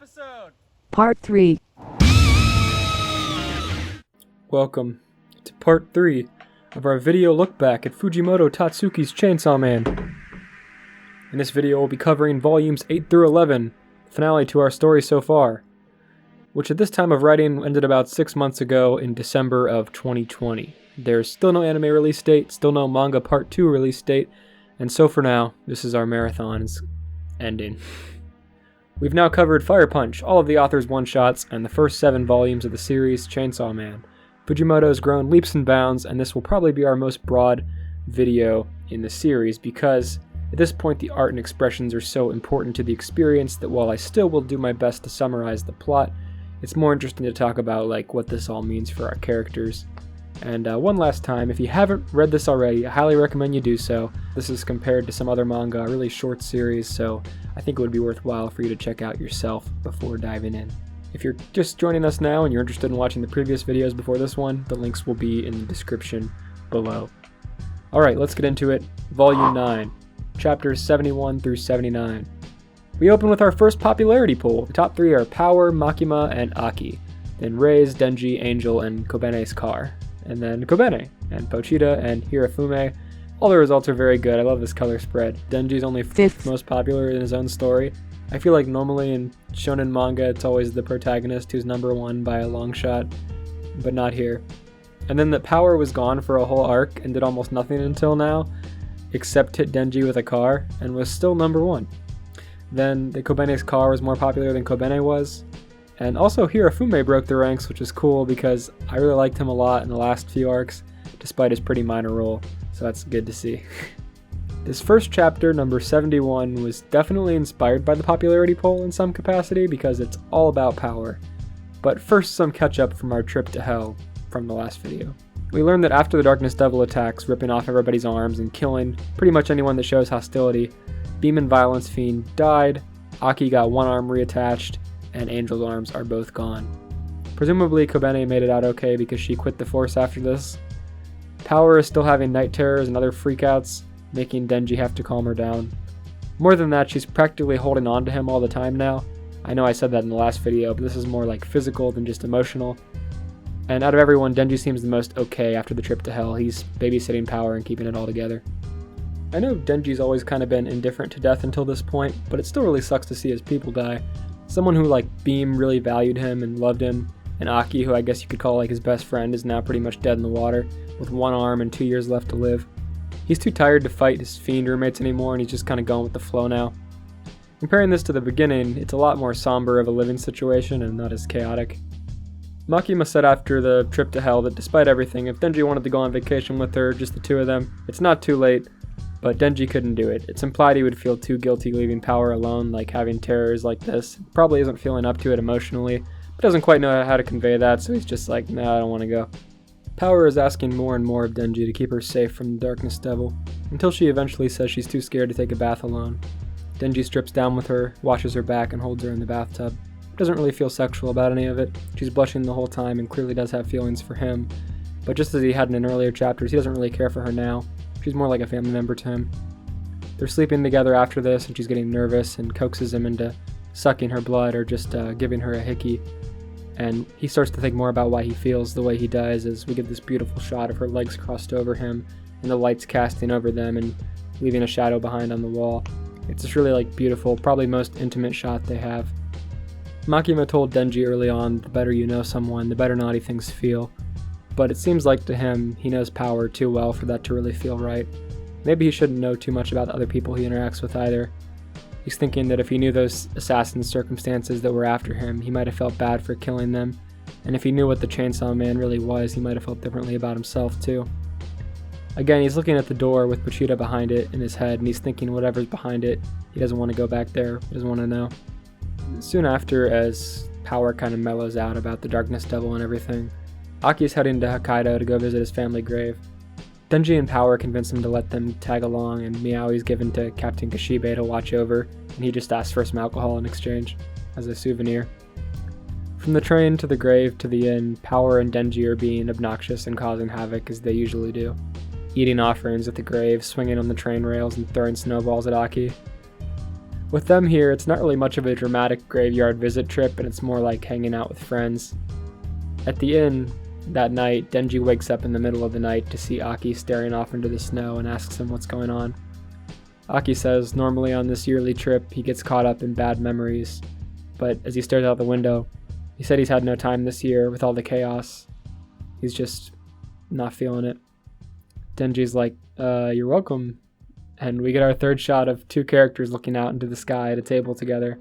episode. Part 3. Welcome to part 3 of our video look back at Fujimoto Tatsuki's Chainsaw Man. In this video we'll be covering volumes 8 through 11, finale to our story so far, which at this time of writing ended about 6 months ago in December of 2020. There's still no anime release date, still no manga part 2 release date, and so for now, this is our marathon's ending. We've now covered Fire Punch, all of the author's one-shots, and the first 7 volumes of the series Chainsaw Man. Fujimoto has grown leaps and bounds, and this will probably be our most broad video in the series because at this point the art and expressions are so important to the experience that while I still will do my best to summarize the plot, it's more interesting to talk about what this all means for our characters. And one last time, if you haven't read this already, I highly recommend you do so. This is compared to some other manga, a really short series, so I think it would be worthwhile for you to check out yourself before diving in. If you're just joining us now and you're interested in watching the previous videos before this one, the links will be in the description below. Alright, let's get into it. Volume 9, chapters 71 through 79. We open with our first popularity poll. The top 3 are Power, Makima, and Aki. Then Rei's, Denji, Angel, and Kobene's car. And then Kobene, and Pochita, and Hirafume. All the results are very good. I love this color spread. Denji's only 5th most popular in his own story. I feel like normally in shonen manga it's always the protagonist who's number 1 by a long shot, but not here. And then that Power was gone for a whole arc and did almost nothing until now, except hit Denji with a car, and was still number 1. Then the Kobene's car was more popular than Kobene was. And also Hirafume broke the ranks, which is cool because I really liked him a lot in the last few arcs, despite his pretty minor role, so that's good to see. This first chapter, number 71, was definitely inspired by the popularity poll in some capacity because it's all about power. But first, some catch-up from our trip to hell from the last video. We learned that after the Darkness Devil attacks, ripping off everybody's arms and killing pretty much anyone that shows hostility, Beam and Violence Fiend died, Aki got one arm reattached, and Angel's arms are both gone. Presumably Kobene made it out okay because she quit the force after this. Power is still having night terrors and other freakouts, making Denji have to calm her down. More than that, she's practically holding on to him all the time now. I know I said that in the last video, but this is more like physical than just emotional. And out of everyone, Denji seems the most okay after the trip to hell. He's babysitting Power and keeping it all together. I know Denji's always kind of been indifferent to death until this point, but it still really sucks to see his people die. Someone who Beam really valued him and loved him, and Aki, who I guess you could call his best friend, is now pretty much dead in the water, with 1 arm and 2 years left to live. He's too tired to fight his fiend roommates anymore, and he's just kind of going with the flow now. Comparing this to the beginning, it's a lot more somber of a living situation and not as chaotic. Makima said after the trip to hell that despite everything, if Denji wanted to go on vacation with her, just the 2 of them, it's not too late, but Denji couldn't do it. It's implied he would feel too guilty leaving Power alone, having terrors like this. Probably isn't feeling up to it emotionally, but doesn't quite know how to convey that, so he's just nah, I don't want to go. Power is asking more and more of Denji to keep her safe from the Darkness Devil, until she eventually says she's too scared to take a bath alone. Denji strips down with her, washes her back, and holds her in the bathtub. Doesn't really feel sexual about any of it. She's blushing the whole time and clearly does have feelings for him, but just as he had in earlier chapters, he doesn't really care for her now. She's more like a family member to him. They're sleeping together after this, and she's getting nervous and coaxes him into sucking her blood or just giving her a hickey. And he starts to think more about why he feels the way he does as we get this beautiful shot of her legs crossed over him and the lights casting over them and leaving a shadow behind on the wall. It's this really beautiful, probably most intimate shot they have. Makima told Denji early on, the better you know someone, the better naughty things feel. But it seems like to him, he knows Power too well for that to really feel right. Maybe he shouldn't know too much about the other people he interacts with either. He's thinking that if he knew those assassins' circumstances that were after him, he might have felt bad for killing them. And if he knew what the Chainsaw Man really was, he might have felt differently about himself too. Again, he's looking at the door with Pochita behind it in his head, and he's thinking whatever's behind it, he doesn't want to go back there, he doesn't want to know. Soon after, as Power kind of mellows out about the Darkness Devil and everything, Aki's heading to Hokkaido to go visit his family grave. Denji and Power convince him to let them tag along, and Meowie's given to Captain Kashibe to watch over, and he just asks for some alcohol in exchange, as a souvenir. From the train to the grave to the inn, Power and Denji are being obnoxious and causing havoc as they usually do, eating offerings at the grave, swinging on the train rails, and throwing snowballs at Aki. With them here, it's not really much of a dramatic graveyard visit trip, and it's more like hanging out with friends. At the inn that night, Denji wakes up in the middle of the night to see Aki staring off into the snow and asks him what's going on. Aki says normally on this yearly trip he gets caught up in bad memories, but as he stares out the window, he said he's had no time this year with all the chaos. He's just not feeling it. Denji's like, you're welcome. And we get our third shot of two characters looking out into the sky at a table together.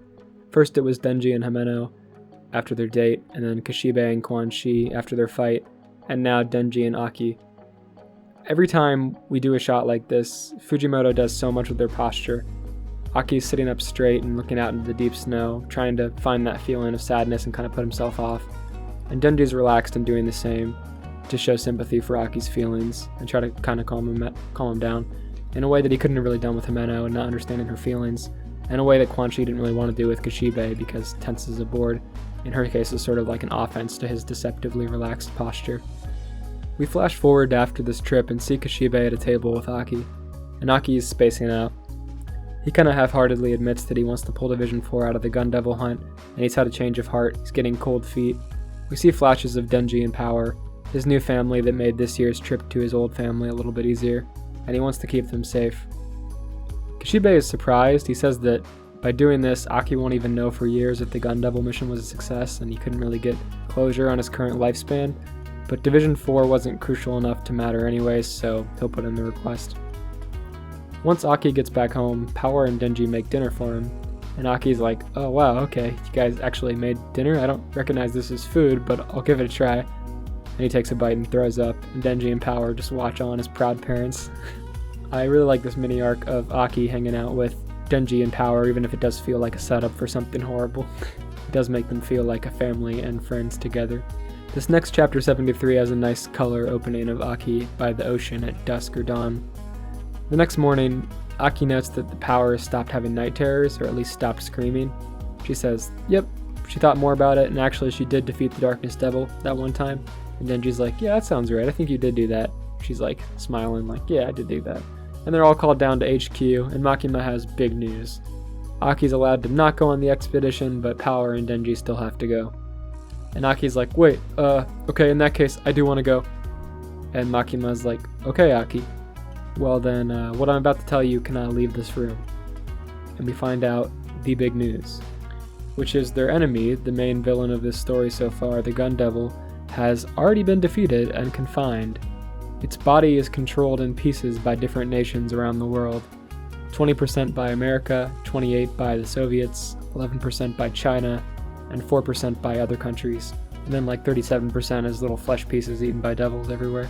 First it was Denji and Himeno after their date, and then Kishibe and Quan Chi after their fight, and now Denji and Aki. Every time we do a shot like this, Fujimoto does so much with their posture. Aki's sitting up straight and looking out into the deep snow, trying to find that feeling of sadness and kind of put himself off. And Denji's relaxed and doing the same to show sympathy for Aki's feelings and try to kind of calm him down in a way that he couldn't have really done with Himeno and not understanding her feelings, in a way that Quan Chi didn't really want to do with Kishibe because tense as a board, in her case, is sort of like an offense to his deceptively relaxed posture. We flash forward to after this trip and see Kishibe at a table with Aki, and Aki is spacing out. He kind of half-heartedly admits that he wants to pull Division 4 out of the Gun Devil hunt, and he's had a change of heart. He's getting cold feet. We see flashes of Denji in power, his new family that made this year's trip to his old family a little bit easier, and he wants to keep them safe. Kishibe is surprised. He says that by doing this, Aki won't even know for years if the Gun Devil mission was a success, and he couldn't really get closure on his current lifespan, but Division 4 wasn't crucial enough to matter anyways, so he'll put in the request. Once Aki gets back home, Power and Denji make dinner for him, and Aki's like, oh wow, okay, you guys actually made dinner? I don't recognize this as food, but I'll give it a try. And he takes a bite and throws up, and Denji and Power just watch on as proud parents. I really like this mini arc of Aki hanging out with Denji and Power, even if it does feel like a setup for something horrible. It does make them feel like a family and friends together. This next chapter 73 has a nice color opening of Aki by the ocean at dusk or dawn. The next morning, Aki notes that the Power stopped having night terrors, or at least stopped screaming. She says, yep, she thought more about it, and actually she did defeat the Darkness Devil that one time. And Denji's like, yeah, that sounds right, I think you did do that. She's like, smiling, like, yeah, I did do that. And they're all called down to HQ, and Makima has big news. Aki's allowed to not go on the expedition, but Power and Denji still have to go. And Aki's like, wait, okay, in that case, I do want to go. And Makima's like, okay, Aki. Well then, what I'm about to tell you cannot leave this room. And we find out the big news, which is their enemy, the main villain of this story so far, the Gun Devil, has already been defeated and confined. Its body is controlled in pieces by different nations around the world. 20% by America, 28% by the Soviets, 11% by China, and 4% by other countries. And then like 37% as little flesh pieces eaten by devils everywhere.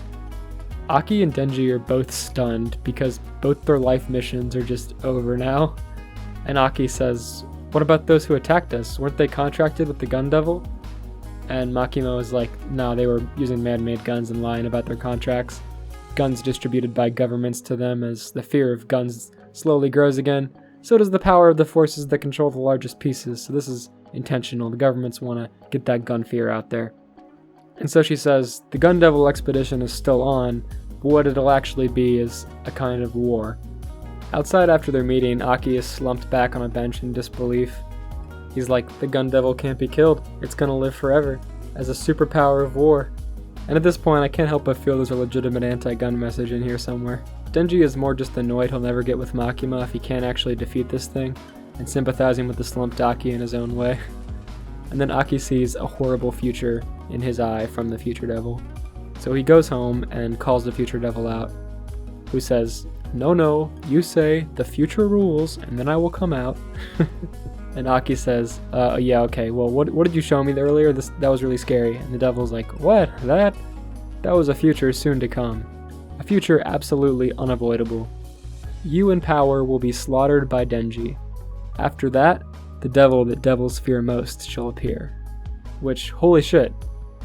Aki and Denji are both stunned because both their life missions are just over now. And Aki says, what about those who attacked us? Weren't they contracted with the Gun Devil? And Makima was like, no, they were using man-made guns and lying about their contracts. Guns distributed by governments to them as the fear of guns slowly grows again. So does the power of the forces that control the largest pieces. So this is intentional. The governments want to get that gun fear out there. And so she says, the Gun Devil expedition is still on, but what it'll actually be is a kind of war. Outside after their meeting, Aki is slumped back on a bench in disbelief. He's like, the Gun Devil can't be killed. It's gonna live forever, as a superpower of war. And at this point, I can't help but feel there's a legitimate anti-gun message in here somewhere. Denji is more just annoyed he'll never get with Makima if he can't actually defeat this thing, and sympathizing with the slumped Aki in his own way. And then Aki sees a horrible future in his eye from the Future Devil. So he goes home and calls the Future Devil out, who says, no, you say, the future rules, and then I will come out. And Aki says, yeah, okay, well, what did you show me earlier? That was really scary. And the devil's like, what? That was a future soon to come. A future absolutely unavoidable. You and Power will be slaughtered by Denji. After that, the devil that devils fear most shall appear. Which, holy shit,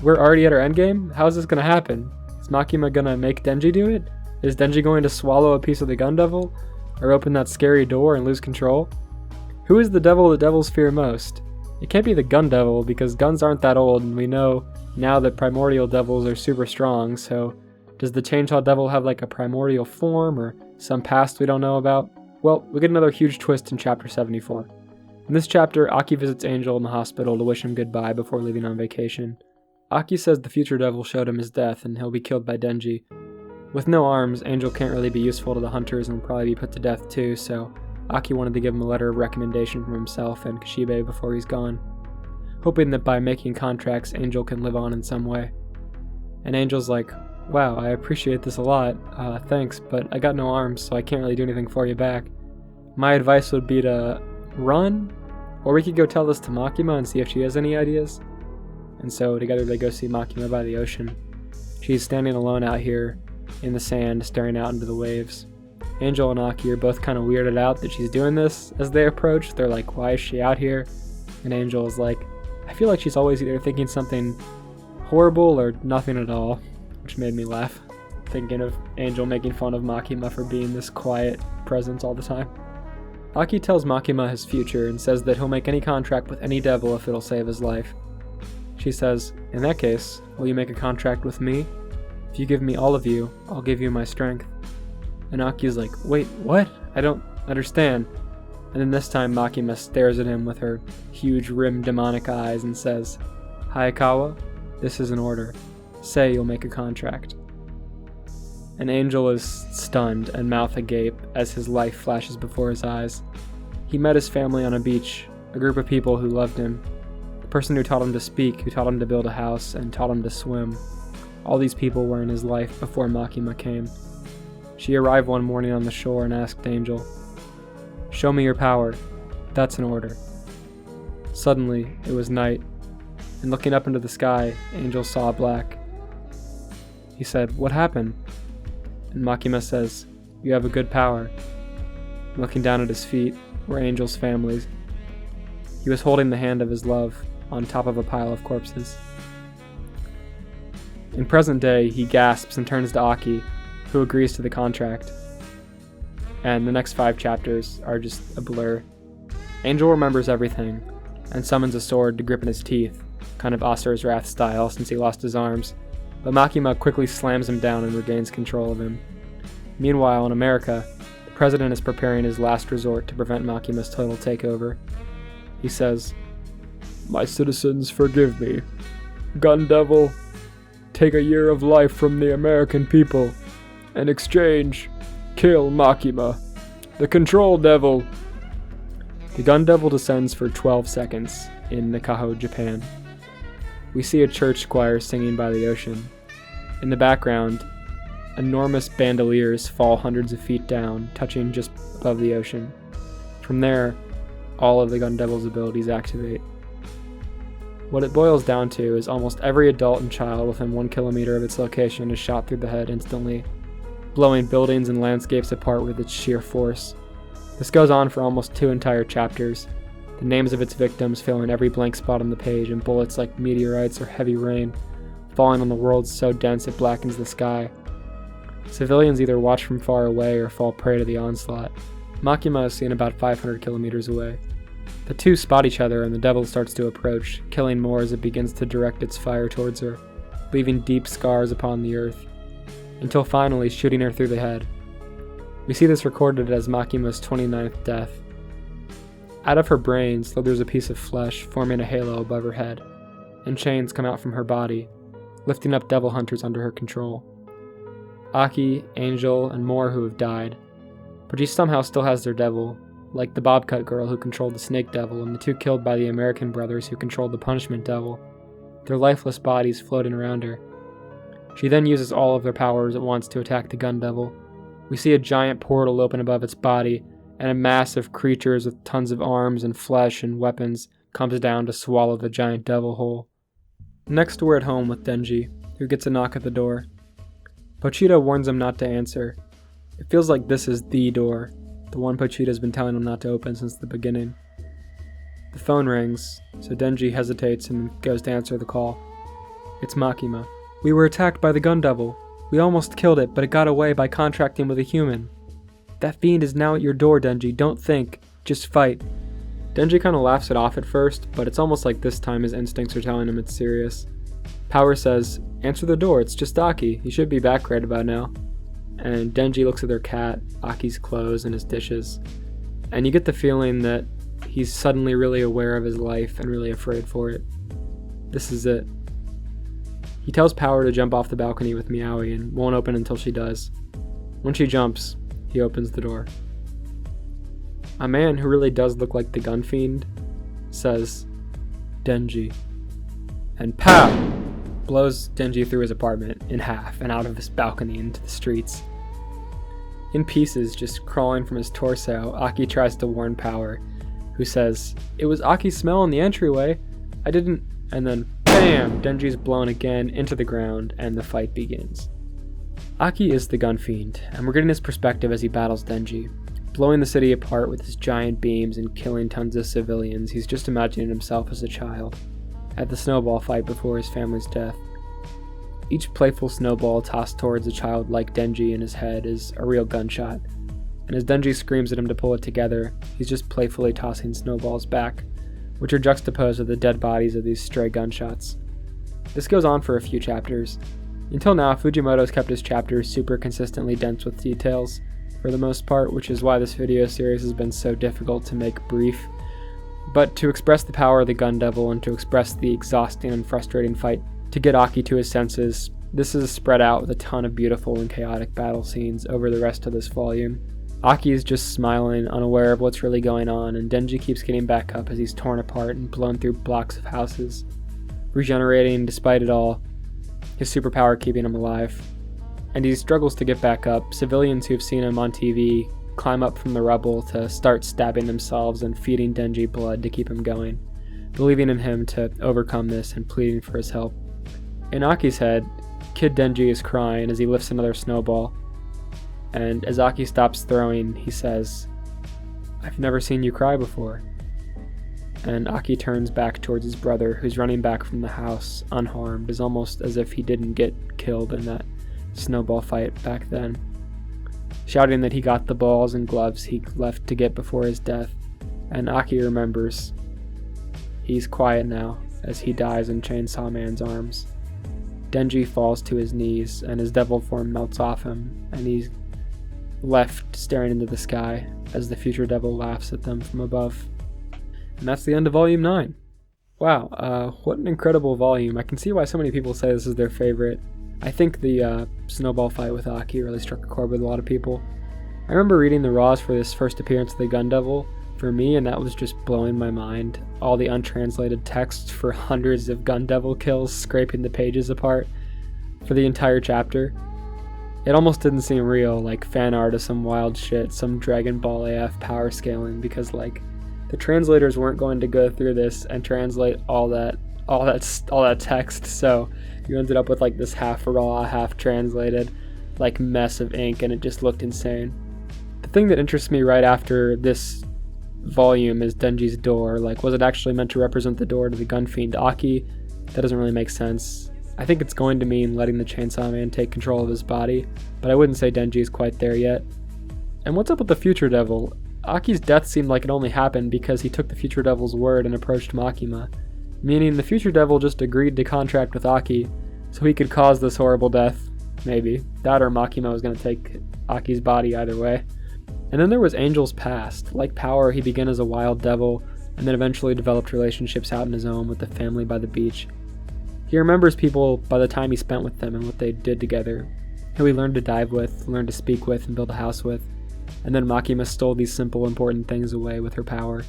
we're already at our endgame? How's this gonna happen? Is Makima gonna make Denji do it? Is Denji going to swallow a piece of the Gun Devil? Or open that scary door and lose control? Who is the devil that devils fear most? It can't be the Gun Devil, because guns aren't that old, and we know now that primordial devils are super strong, so does the Chainsaw Devil have like a primordial form, or some past we don't know about? Well, we get another huge twist in chapter 74. In this chapter, Aki visits Angel in the hospital to wish him goodbye before leaving on vacation. Aki says the future devil showed him his death and he'll be killed by Denji. With no arms, Angel can't really be useful to the hunters and will probably be put to death too, so Aki wanted to give him a letter of recommendation from himself and Kishibe before he's gone, hoping that by making contracts, Angel can live on in some way. And Angel's like, wow, I appreciate this a lot, thanks, but I got no arms, so I can't really do anything for you back. My advice would be to run, or we could go tell this to Makima and see if she has any ideas. And so together they go see Makima by the ocean. She's standing alone out here in the sand, staring out into the waves. Angel and Aki are both kind of weirded out that she's doing this. As they approach, they're like, why is she out here? And Angel is like, I feel like she's always either thinking something horrible or nothing at all, which made me laugh, thinking of Angel making fun of Makima for being this quiet presence all the time. Aki tells Makima his future and says that he'll make any contract with any devil if it'll save his life. She says, in that case, will you make a contract with me? If you give me all of you, I'll give you my strength. And Aki's like, wait, what? I don't understand. And then this time Makima stares at him with her huge rimmed demonic eyes and says, Hayakawa, this is an order. Say you'll make a contract. And Angel is stunned and mouth agape as his life flashes before his eyes. He met his family on a beach, a group of people who loved him. The person who taught him to speak, who taught him to build a house, and taught him to swim. All these people were in his life before Makima came. She arrived one morning on the shore and asked Angel, show me your power. That's an order. Suddenly, it was night, and looking up into the sky, Angel saw black. He said, what happened? And Makima says, you have a good power. Looking down at his feet were Angel's families. He was holding the hand of his love on top of a pile of corpses. In present day, he gasps and turns to Aki, who agrees to the contract. And the next 5 chapters are just a blur. Angel remembers everything, and summons a sword to grip in his teeth, kind of Asura's Wrath style since he lost his arms, but Makima quickly slams him down and regains control of him. Meanwhile, in America, the president is preparing his last resort to prevent Makima's total takeover. He says, my citizens, forgive me. Gun Devil, take a year of life from the American people. In exchange, kill Makima, the Control Devil. The Gun Devil descends for 12 seconds in Nakaho, Japan. We see a church choir singing by the ocean. In the background, enormous bandoliers fall hundreds of feet down, touching just above the ocean. From there, all of the Gun Devil's abilities activate. What it boils down to is almost every adult and child within 1 kilometer of its location is shot through the head instantly, blowing buildings and landscapes apart with its sheer force. This goes on for almost 2 entire chapters, the names of its victims filling every blank spot on the page, and bullets like meteorites or heavy rain, falling on the world so dense it blackens the sky. Civilians either watch from far away or fall prey to the onslaught. Makima is seen about 500 kilometers away. The two spot each other and the devil starts to approach, killing more as it begins to direct its fire towards her, leaving deep scars upon the earth, until finally shooting her through the head. We see this recorded as Makima's 29th death. Out of her brain slithers a piece of flesh, forming a halo above her head, and chains come out from her body, lifting up devil hunters under her control. Aki, Angel, and more who have died, but she somehow still has their devil, like the Bobcut girl who controlled the Snake Devil and the 2 killed by the American brothers who controlled the Punishment Devil, their lifeless bodies floating around her. She then uses all of their powers at once to attack the Gun Devil. We see a giant portal open above its body, and a mass of creatures with tons of arms and flesh and weapons comes down to swallow the giant devil whole. Next we're at home with Denji, who gets a knock at the door. Pochita warns him not to answer. It feels like this is the door, the one Pochita's been telling him not to open since the beginning. The phone rings, so Denji hesitates and goes to answer the call. It's Makima. We were attacked by the Gun Devil. We almost killed it, but it got away by contracting with a human. That fiend is now at your door, Denji. Don't think. Just fight. Denji kind of laughs it off at first, but it's almost like this time his instincts are telling him it's serious. Power says, answer the door, it's just Aki. He should be back right about now. and Denji looks at their cat, Aki's clothes, and his dishes, and you get the feeling that he's suddenly really aware of his life and really afraid for it. This is it. He tells Power to jump off the balcony with Meowie and won't open until she does. When she jumps, he opens the door. A man who really does look like the gun fiend says, "Denji," and pow! Blows Denji through his apartment in half and out of his balcony into the streets. In pieces, just crawling from his torso, Aki tries to warn Power, who says, "It was Aki's smell in the entryway. I didn't," and then bam! Denji's blown again into the ground and the fight begins. Aki is the gun fiend, and we're getting his perspective as he battles Denji. Blowing the city apart with his giant beams and killing tons of civilians, he's just imagining himself as a child, at the snowball fight before his family's death. Each playful snowball tossed towards a child like Denji in his head is a real gunshot, and as Denji screams at him to pull it together, he's just playfully tossing snowballs back, which are juxtaposed with the dead bodies of these stray gunshots. This goes on for a few chapters. Until now, Fujimoto's kept his chapters super consistently dense with details, for the most part, which is why this video series has been so difficult to make brief. But to express the power of the Gun Devil and to express the exhausting and frustrating fight to get Aki to his senses, this is spread out with a ton of beautiful and chaotic battle scenes over the rest of this volume. Aki is just smiling, unaware of what's really going on, and Denji keeps getting back up as he's torn apart and blown through blocks of houses, regenerating despite it all, his superpower keeping him alive. And he struggles to get back up. Civilians who've seen him on TV climb up from the rubble to start stabbing themselves and feeding Denji blood to keep him going, believing in him to overcome this and pleading for his help. In Aki's head, Kid Denji is crying as he lifts another snowball, and as Aki stops throwing, he says, "I've never seen you cry before." And Aki turns back towards his brother, who's running back from the house unharmed, as almost as if he didn't get killed in that snowball fight back then, shouting that he got the balls and gloves he left to get before his death. And Aki remembers. He's quiet now as he dies in Chainsaw Man's arms. Denji falls to his knees and his devil form melts off him, and he's left staring into the sky as the future devil laughs at them from above. And that's the end of volume 9. Wow, what an incredible volume. I can see why so many people say this is their favorite. I think the snowball fight with Aki really struck a chord with a lot of people. I remember reading the raws for this first appearance of the Gun Devil for me, and that was just blowing my mind. All the untranslated texts for hundreds of Gun Devil kills scraping the pages apart for the entire chapter. It almost didn't seem real, like fan art of some wild shit, some Dragon Ball AF power scaling, because like the translators weren't going to go through this and translate all that text, so you ended up with like this half raw, half translated like mess of ink, and it just looked insane. The thing that interests me right after this volume is Denji's door. Like, was it actually meant to represent the door to the gun fiend Aki? That doesn't really make sense. I think it's going to mean letting the Chainsaw Man take control of his body, but I wouldn't say Denji is quite there yet. And what's up with the Future Devil? Aki's death seemed like it only happened because he took the Future Devil's word and approached Makima, meaning the Future Devil just agreed to contract with Aki so he could cause this horrible death, maybe. That or Makima was going to take Aki's body either way. And then there was Angel's past. Like Power, he began as a wild devil and then eventually developed relationships out in his own with the family by the beach. He remembers people by the time he spent with them and what they did together, who he learned to dive with, learned to speak with, and build a house with. And then Makima stole these simple, important things away with her power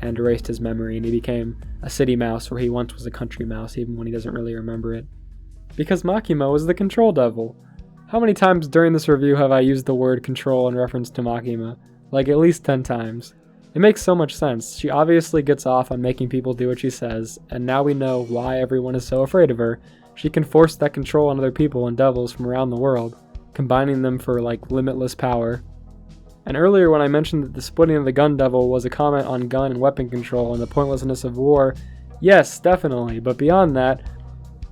and erased his memory, and he became a city mouse where he once was a country mouse, even when he doesn't really remember it. Because Makima was the control devil. How many times during this review have I used the word control in reference to Makima? Like at least 10 times. It makes so much sense. She obviously gets off on making people do what she says, and now we know why everyone is so afraid of her. She can force that control on other people and devils from around the world, combining them for like limitless power. And earlier when I mentioned that the splitting of the Gun Devil was a comment on gun and weapon control and the pointlessness of war, yes, definitely, but beyond that,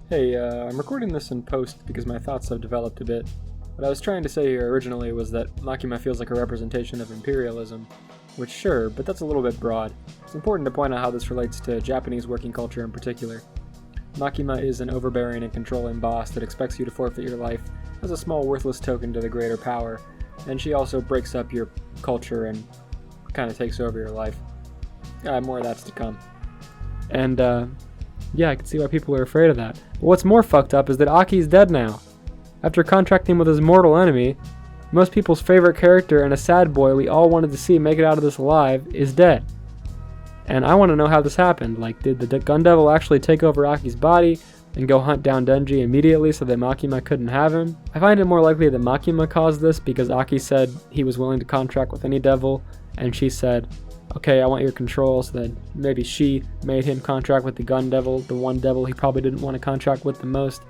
hey, I'm recording this in post because my thoughts have developed a bit. What I was trying to say here originally was that Makima feels like a representation of imperialism, which sure, but that's a little bit broad. It's important to point out how this relates to Japanese working culture in particular. Makima is an overbearing and controlling boss that expects you to forfeit your life as a small worthless token to the greater power, and she also breaks up your culture and kind of takes over your life. More of that's to come. And, yeah, I can see why people are afraid of that. But what's more fucked up is that Aki's dead now. After contracting with his mortal enemy, most people's favorite character and a sad boy we all wanted to see make it out of this alive is dead. And I want to know how this happened. Like, did the Gun Devil actually take over Aki's body and go hunt down Denji immediately so that Makima couldn't have him? I find it more likely that Makima caused this because Aki said he was willing to contract with any devil, and she said, okay, I want your control, so then maybe she made him contract with the Gun Devil, the one devil he probably didn't want to contract with the most.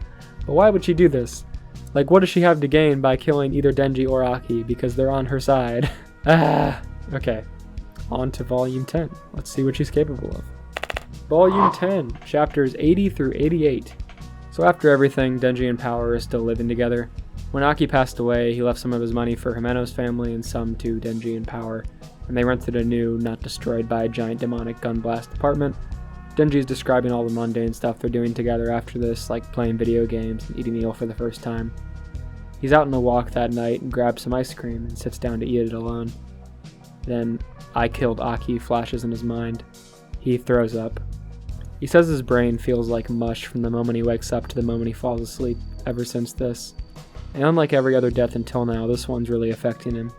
But why would she do this? Like, what does she have to gain by killing either Denji or Aki because they're on her side? Okay. On to Volume 10. Let's see what she's capable of. Volume 10, chapters 80 through 88. So after everything, Denji and Power are still living together. When Aki passed away, he left some of his money for Himeno's family and some to Denji and Power, and they rented a new, not destroyed by a giant demonic gun blast apartment. Denji's describing all the mundane stuff they're doing together after this, like playing video games and eating eel for the first time. He's out on a walk that night and grabs some ice cream and sits down to eat it alone. Then, I killed Aki flashes in his mind. He throws up. He says his brain feels like mush from the moment he wakes up to the moment he falls asleep ever since this. And unlike every other death until now, this one's really affecting him.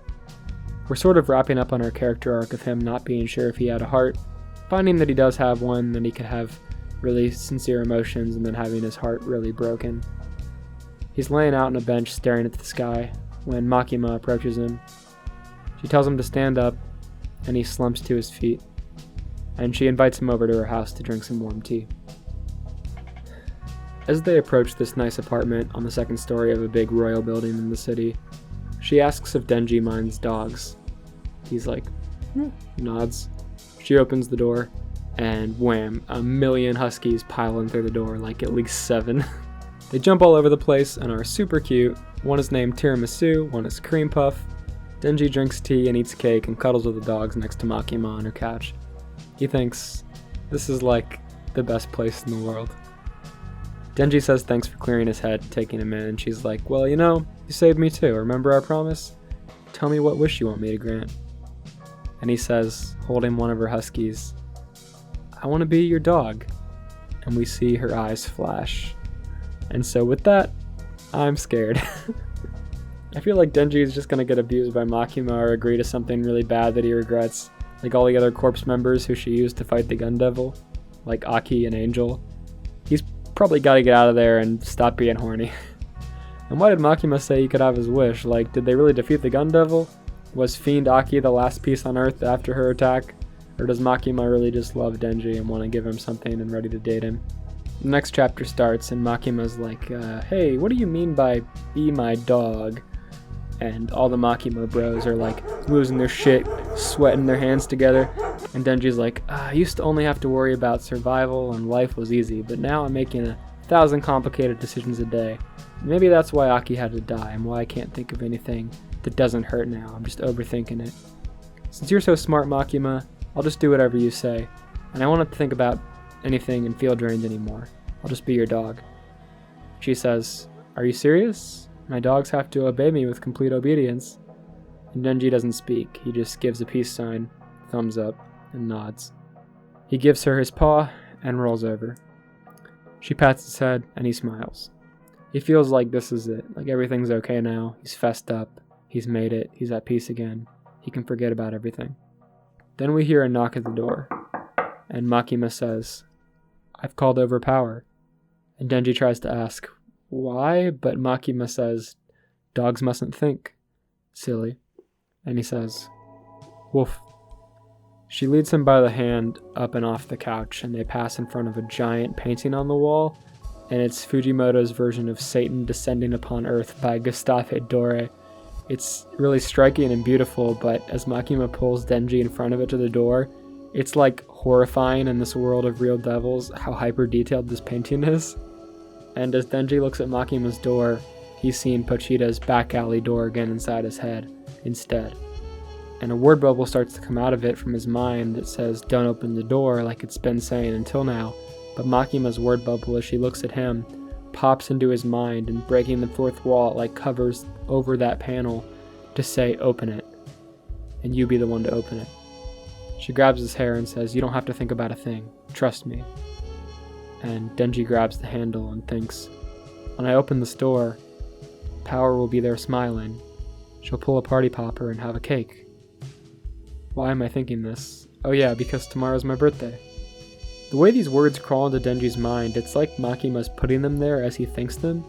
We're sort of wrapping up on our character arc of him not being sure if he had a heart, finding that he does have one, then he could have really sincere emotions, and then having his heart really broken. He's laying out on a bench staring at the sky when Makima approaches him. She tells him to stand up, and he slumps to his feet, and she invites him over to her house to drink some warm tea. As they approach this nice apartment on the second story of a big royal building in the city, she asks if Denji minds dogs. He's like, nods. She opens the door, and wham, 1,000,000 huskies pile in through the door, like at least 7. They jump all over the place and are super cute. One is named Tiramisu, one is Cream Puff. Denji drinks tea and eats cake and cuddles with the dogs next to Makima on her couch. He thinks, this is like the best place in the world. Denji says thanks for clearing his head and taking him in, and she's like, well, you know, you saved me too, remember our promise? Tell me what wish you want me to grant. And he says, holding one of her huskies, I want to be your dog. And we see her eyes flash. And so with that, I'm scared. I feel like Denji is just going to get abused by Makima or agree to something really bad that he regrets, like all the other corpse members who she used to fight the Gun Devil, like Aki and Angel. He's probably got to get out of there and stop being horny. And why did Makima say he could have his wish? Like, did they really defeat the Gun Devil? Was Fiend Aki the last piece on Earth after her attack? Or does Makima really just love Denji and want to give him something and ready to date him? The next chapter starts and Makima's like, hey, what do you mean by be my dog? And all the Makima bros are like losing their shit, sweating their hands together. And Denji's like, I used to only have to worry about survival and life was easy, but now I'm making 1,000 complicated decisions a day. Maybe that's why Aki had to die and why I can't think of anything that doesn't hurt now. I'm just overthinking it. Since you're so smart, Makima, I'll just do whatever you say. And I won't have to think about anything and feel drained anymore. I'll just be your dog. She says, are you serious? My dogs have to obey me with complete obedience. And Denji doesn't speak. He just gives a peace sign, thumbs up, and nods. He gives her his paw and rolls over. She pats his head and he smiles. He feels like this is it, like everything's okay now. He's fessed up. He's made it. He's at peace again. He can forget about everything. Then we hear a knock at the door, and Makima says, I've called over Power. And Denji tries to ask, why? But Makima says, dogs mustn't think. Silly. And he says, woof. She leads him by the hand up and off the couch, and they pass in front of a giant painting on the wall, and it's Fujimoto's version of Satan Descending Upon Earth by Gustave Doré. It's really striking and beautiful, but as Makima pulls Denji in front of it to the door, it's like horrifying in this world of real devils how hyper-detailed this painting is. And as Denji looks at Makima's door, he's seeing Pochita's back alley door again inside his head instead. And a word bubble starts to come out of it from his mind that says, don't open the door, like it's been saying until now. But Makima's word bubble, as she looks at him, pops into his mind, and breaking the fourth wall, it like covers over that panel to say, open it. And you be the one to open it. She grabs his hair and says, you don't have to think about a thing. Trust me. And Denji grabs the handle and thinks, when I open this door, Power will be there smiling. She'll pull a party popper and have a cake. Why am I thinking this? Oh yeah, because tomorrow's my birthday. The way these words crawl into Denji's mind, it's like Makima's putting them there as he thinks them.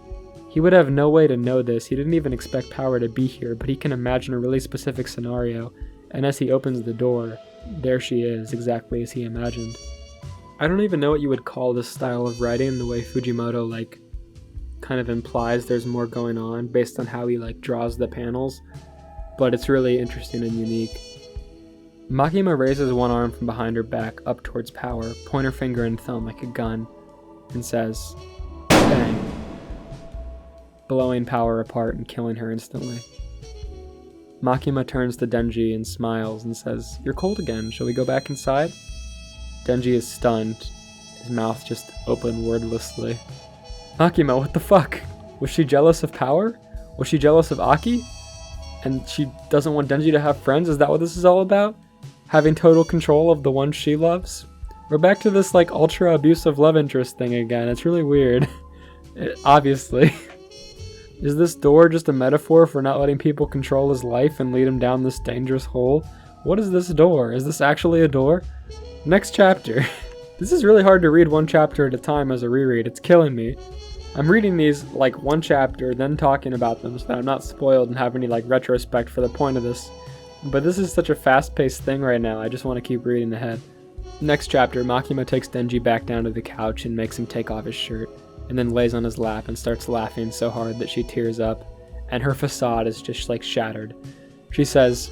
He would have no way to know this. He didn't even expect Power to be here, but he can imagine a really specific scenario, and as he opens the door, there she is, exactly as he imagined. I don't even know what you would call this style of writing, the way Fujimoto like kind of implies there's more going on based on how he like draws the panels, but it's really interesting and unique. Makima raises one arm from behind her back up towards Power, pointer finger and thumb like a gun, and says, bang, blowing Power apart and killing her instantly. Makima turns to Denji and smiles and says, you're cold again, shall we go back inside? Denji is stunned, his mouth just open wordlessly. Makima, what the fuck? Was she jealous of Power? Was she jealous of Aki? And she doesn't want Denji to have friends? Is that what this is all about? Having total control of the one she loves? We're back to this like ultra abusive love interest thing again. It's really weird. Obviously. Is this door just a metaphor for not letting people control his life and lead him down this dangerous hole? What is this door? Is this actually a door? Next chapter. This is really hard to read one chapter at a time as a reread. It's killing me. I'm reading these like one chapter, then talking about them so that I'm not spoiled and have any like retrospect for the point of this. But this is such a fast-paced thing right now, I just want to keep reading ahead. Next chapter, Makima takes Denji back down to the couch and makes him take off his shirt, and then lays on his lap and starts laughing so hard that she tears up, and her facade is just like shattered. She says,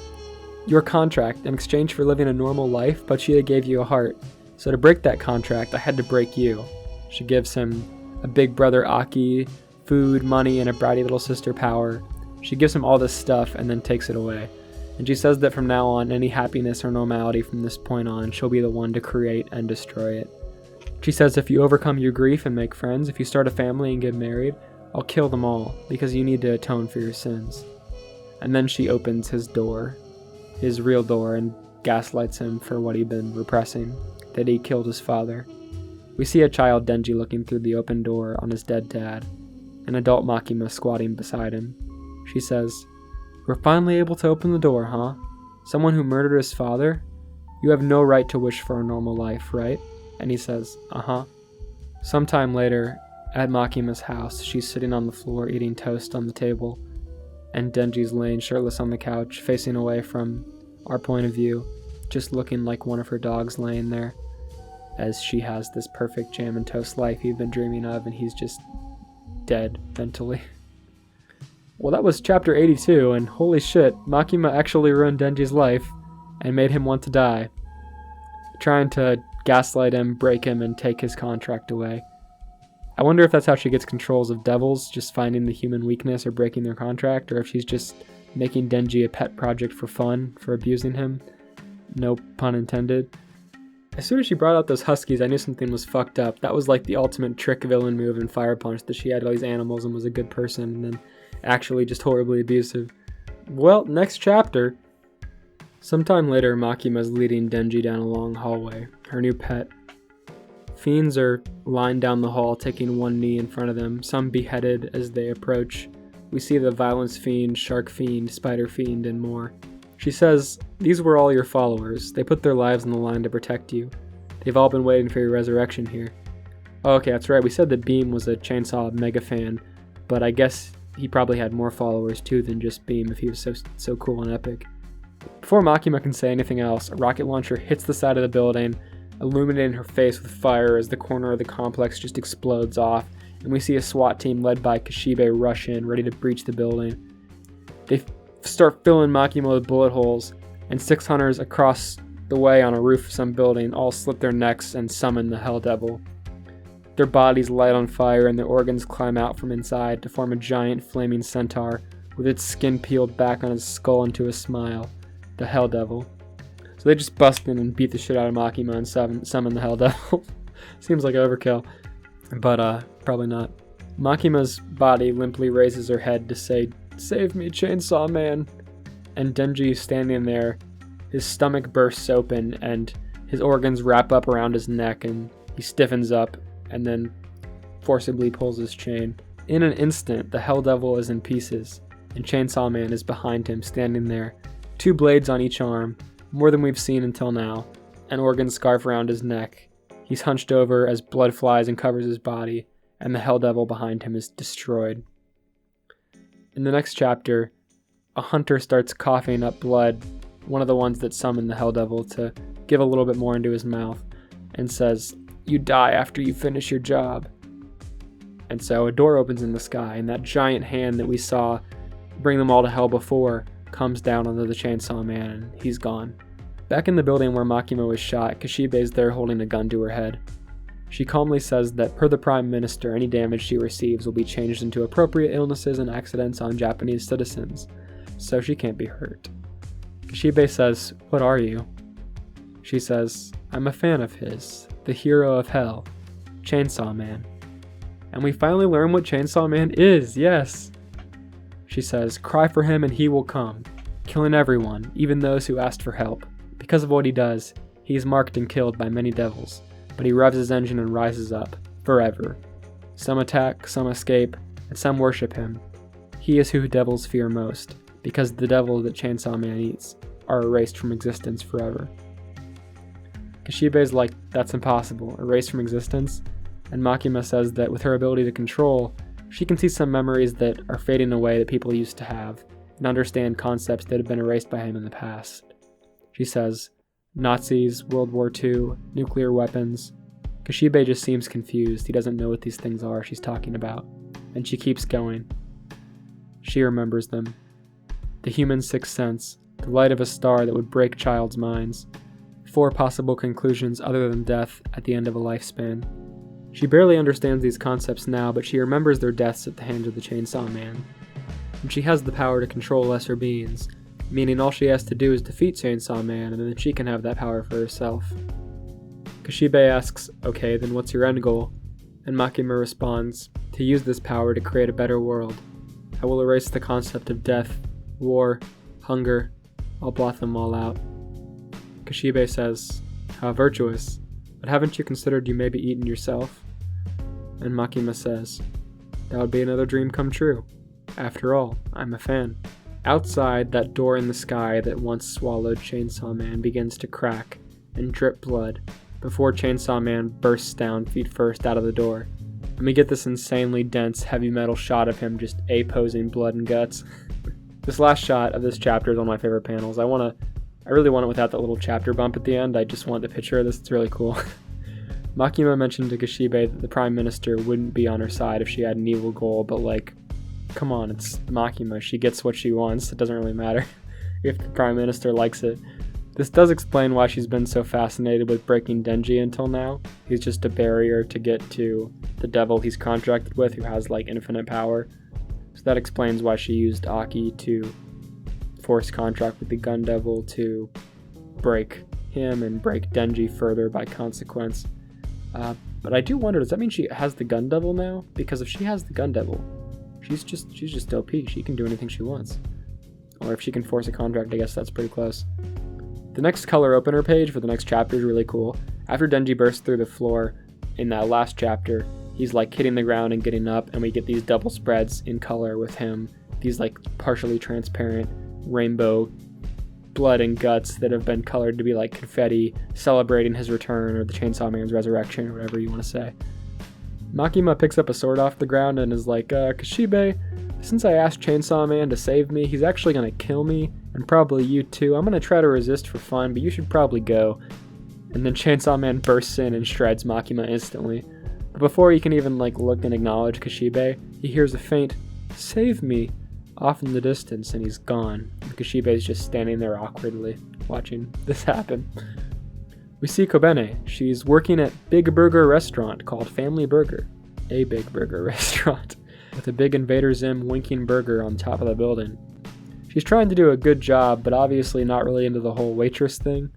your contract in exchange for living a normal life, but she gave you a heart. So to break that contract, I had to break you. She gives him a big brother Aki, food, money, and a bratty little sister Power. She gives him all this stuff and then takes it away. And she says that from now on, any happiness or normality from this point on, she'll be the one to create and destroy it. She says if you overcome your grief and make friends, if you start a family and get married, I'll kill them all, because you need to atone for your sins. And then she opens his door, his real door, and gaslights him for what he'd been repressing, that he killed his father. We see a child Denji looking through the open door on his dead dad, an adult Makima squatting beside him. She says, we're finally able to open the door, huh? Someone who murdered his father? You have no right to wish for a normal life, right? And he says, uh-huh. Sometime later, at Makima's house, she's sitting on the floor eating toast on the table, and Denji's laying shirtless on the couch, facing away from our point of view, just looking like one of her dogs laying there, as she has this perfect jam and toast life he'd been dreaming of, and he's just dead mentally. Well, that was chapter 82, and holy shit, Makima actually ruined Denji's life and made him want to die, trying to gaslight him, break him, and take his contract away. I wonder if that's how she gets controls of devils, just finding the human weakness or breaking their contract, or if she's just making Denji a pet project for fun, for abusing him. No pun intended. As soon as she brought out those huskies, I knew something was fucked up. That was like the ultimate trick villain move in Fire Punch, that she had all these animals and was a good person, and then actually just horribly abusive. Well, next chapter. Sometime later, Makima's leading Denji down a long hallway, her new pet. Fiends are lined down the hall, taking one knee in front of them, some beheaded as they approach. We see the Violence Fiend, Shark Fiend, Spider Fiend, and more. She says, these were all your followers. They put their lives on the line to protect you. They've all been waiting for your resurrection here. Oh, okay, that's right. We said that Beam was a Chainsaw mega fan, but I guess he probably had more followers too than just Beam if he was so cool and epic. Before Makima can say anything else, a rocket launcher hits the side of the building, illuminating her face with fire as the corner of the complex just explodes off, and we see a SWAT team led by Kishibe rush in, ready to breach the building. They start filling Makima with bullet holes, and 6 hunters across the way on a roof of some building all slit their necks and summon the Hell Devil. Their bodies light on fire and their organs climb out from inside to form a giant flaming centaur with its skin peeled back on his skull into a smile, the Hell Devil. So they just bust in and beat the shit out of Makima and summon the Hell Devil. Seems like overkill, but probably not. Makima's body limply raises her head to say, "Save me, Chainsaw Man." And Denji is standing there. His stomach bursts open and his organs wrap up around his neck, and he stiffens up and then forcibly pulls his chain. In an instant, the Hell Devil is in pieces, and Chainsaw Man is behind him, standing there, 2 blades on each arm, more than we've seen until now, an organ scarf around his neck. He's hunched over as blood flies and covers his body, and the Hell Devil behind him is destroyed. In the next chapter, a hunter starts coughing up blood, one of the ones that summoned the Hell Devil, to give a little bit more into his mouth, and says, "You die after you finish your job." And so a door opens in the sky, and that giant hand that we saw bring them all to hell before comes down onto the Chainsaw Man, and he's gone. Back in the building where Makima was shot, Kishibe's there holding a gun to her head. She calmly says that per the Prime Minister, any damage she receives will be changed into appropriate illnesses and accidents on Japanese citizens, so she can't be hurt. Kishibe says, "What are you?" She says, "I'm a fan of his, the hero of hell, Chainsaw Man." And we finally learn what Chainsaw Man is, yes! She says, "Cry for him and he will come, killing everyone, even those who asked for help. Because of what he does, he is marked and killed by many devils, but he revs his engine and rises up, forever. Some attack, some escape, and some worship him. He is who devils fear most, because the devil that Chainsaw Man eats are erased from existence forever." Kishibe's like, "That's impossible, erased from existence?" And Makima says that with her ability to control, she can see some memories that are fading away that people used to have, and understand concepts that have been erased by him in the past. She says, Nazis, World War II, nuclear weapons. Kishibe just seems confused. He doesn't know what these things are she's talking about. And she keeps going. She remembers them. The human sixth sense, the light of a star that would break child's minds. 4 possible conclusions other than death at the end of a lifespan. She barely understands these concepts now, but she remembers their deaths at the hands of the Chainsaw Man. And she has the power to control lesser beings, meaning all she has to do is defeat Chainsaw Man, and then she can have that power for herself. Kishibe asks, "Okay, then what's your end goal?" And Makima responds, "To use this power to create a better world. I will erase the concept of death, war, hunger. I'll blot them all out." Kishibe says, "How virtuous, but haven't you considered you may be eaten yourself?" And Makima says, "That would be another dream come true. After all, I'm a fan." Outside, that door in the sky that once swallowed Chainsaw Man begins to crack and drip blood before Chainsaw Man bursts down feet first out of the door. And we get this insanely dense heavy metal shot of him just A-posing blood and guts. This last shot of this chapter is one of my favorite panels. I really want it without that little chapter bump at the end. I just want the picture of this. It's really cool. Makima mentioned to Kishibe that the Prime Minister wouldn't be on her side if she had an evil goal, but like, come on, it's Makima. She gets what she wants. It doesn't really matter if the Prime Minister likes it. This does explain why she's been so fascinated with breaking Denji until now. He's just a barrier to get to the devil he's contracted with, who has like infinite power. So that explains why she used Aki to force contract with the Gun Devil to break him and break Denji further by consequence. But I do wonder, does that mean she has the Gun Devil now? Because if she has the Gun Devil, she's just OP. She can do anything she wants. Or if she can force a contract, I guess that's pretty close. The next color opener page for the next chapter is really cool. After Denji bursts through the floor in that last chapter, he's like hitting the ground and getting up, and we get these double spreads in color with him. These like partially transparent rainbow blood and guts that have been colored to be like confetti, celebrating his return or the Chainsaw Man's resurrection or whatever you want to say. Makima picks up a sword off the ground and is like, Kishibe, since I asked Chainsaw Man to save me, he's actually going to kill me, and probably you too. I'm going to try to resist for fun, but you should probably go. And then Chainsaw Man bursts in and shreds Makima instantly. But before he can even like look and acknowledge Kishibe, he hears a faint, "Save me," off in the distance, and he's gone. And Kishibe's just standing there awkwardly, watching this happen. We see Kobene. She's working at Big Burger restaurant called Family Burger. A Big Burger restaurant. With a big Invader Zim winking burger on top of the building. She's trying to do a good job, but obviously not really into the whole waitress thing.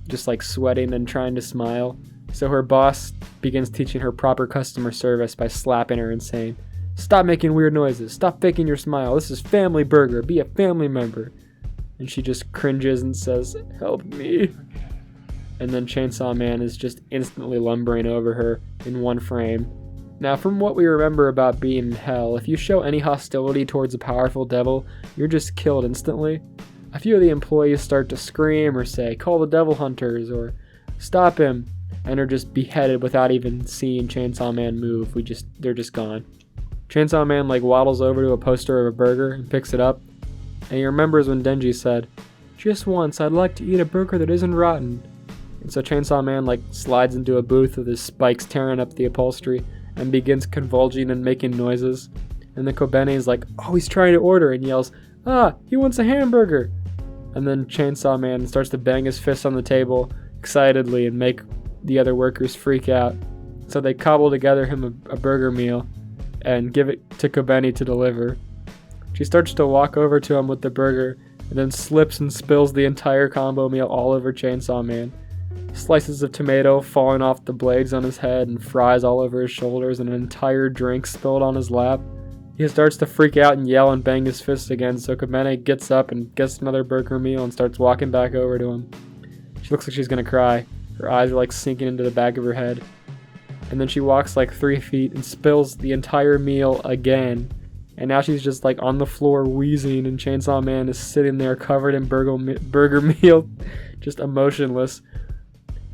Just like sweating and trying to smile. So her boss begins teaching her proper customer service by slapping her and saying, Stop making weird noises. Stop faking your smile. This is family burger. Be a family member. And she just cringes and says, help me. And then Chainsaw Man is just instantly lumbering over her in one frame. Now, from what we remember about being in hell, if you show any hostility towards a powerful devil, you're just killed instantly. A few of the employees start to scream or say, call the devil hunters, or stop him, and are just beheaded without even seeing Chainsaw Man move. They're just gone. Chainsaw Man waddles over to a poster of a burger and picks it up, and he remembers when Denji said, just once I'd like to eat a burger that isn't rotten. And so Chainsaw Man slides into a booth with his spikes tearing up the upholstery and begins convulsing and making noises. And then Kobene's like, oh, he's trying to order, and yells, ah, he wants a hamburger. And then Chainsaw Man starts to bang his fist on the table excitedly and make the other workers freak out. So they cobble together him a burger meal and give it to Kobene to deliver. She starts to walk over to him with the burger and then slips and spills the entire combo meal all over Chainsaw Man. Slices of tomato falling off the blades on his head and fries all over his shoulders and an entire drink spilled on his lap. He starts to freak out and yell and bang his fists again, so Kobene gets up and gets another burger meal and starts walking back over to him. She looks like she's gonna cry. Her eyes are sinking into the back of her head. And then she walks 3 feet and spills the entire meal again. And now she's just on the floor wheezing, and Chainsaw Man is sitting there covered in burger meal, just emotionless.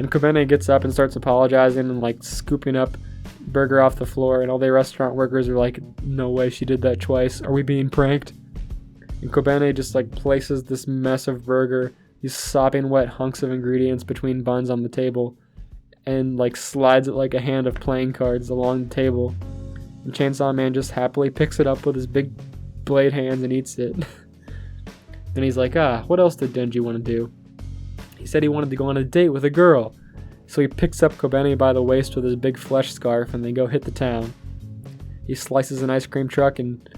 And Kobene gets up and starts apologizing and scooping up burger off the floor, and all the restaurant workers are like, no way she did that twice. Are we being pranked? And Kobene just places this mess of burger, these sopping wet hunks of ingredients between buns on the table, and slides it like a hand of playing cards along the table. And Chainsaw Man just happily picks it up with his big blade hands and eats it. Then he's like, what else did Denji want to do? He said he wanted to go on a date with a girl. So he picks up Kobene by the waist with his big flesh scarf and they go hit the town. He slices an ice cream truck and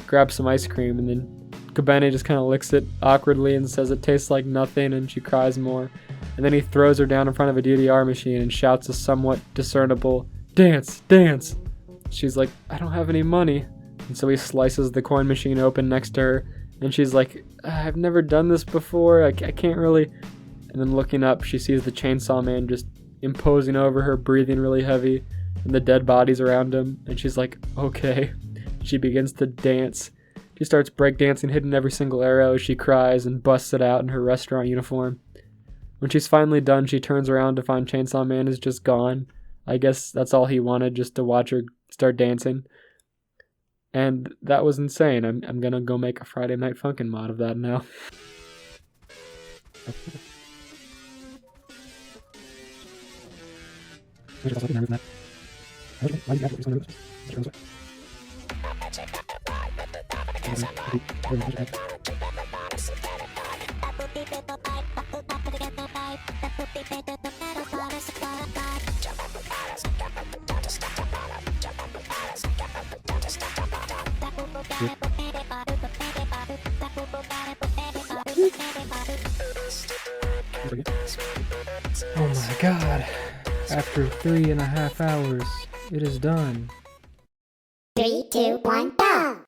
grabs some ice cream, and then Kobene just kind of licks it awkwardly and says it tastes like nothing, and she cries more. And then he throws her down in front of a DDR machine and shouts a somewhat discernible, dance, dance. She's like, I don't have any money. And so he slices the coin machine open next to her, and she's like, I've never done this before, I can't really. And then looking up, she sees the Chainsaw Man just imposing over her, breathing really heavy, and the dead bodies around him, and she's like, okay. She begins to dance. She starts breakdancing, hitting every single arrow as she cries and busts it out in her restaurant uniform. When she's finally done, she turns around to find Chainsaw Man is just gone. I guess that's all he wanted, just to watch her start dancing. And that was insane. I'm gonna go make a Friday Night Funkin' mod of that now. Oh my god. After 3.5 hours, it is done. 3, 2, 1, go!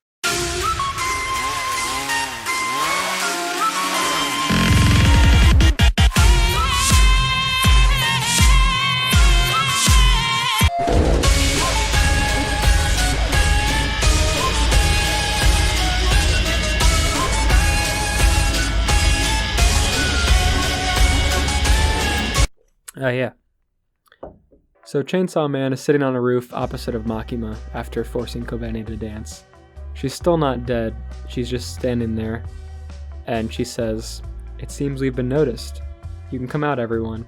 Yeah. So Chainsaw Man is sitting on a roof opposite of Makima after forcing Kobene to dance. She's still not dead, she's just standing there. And she says, it seems we've been noticed. You can come out, everyone.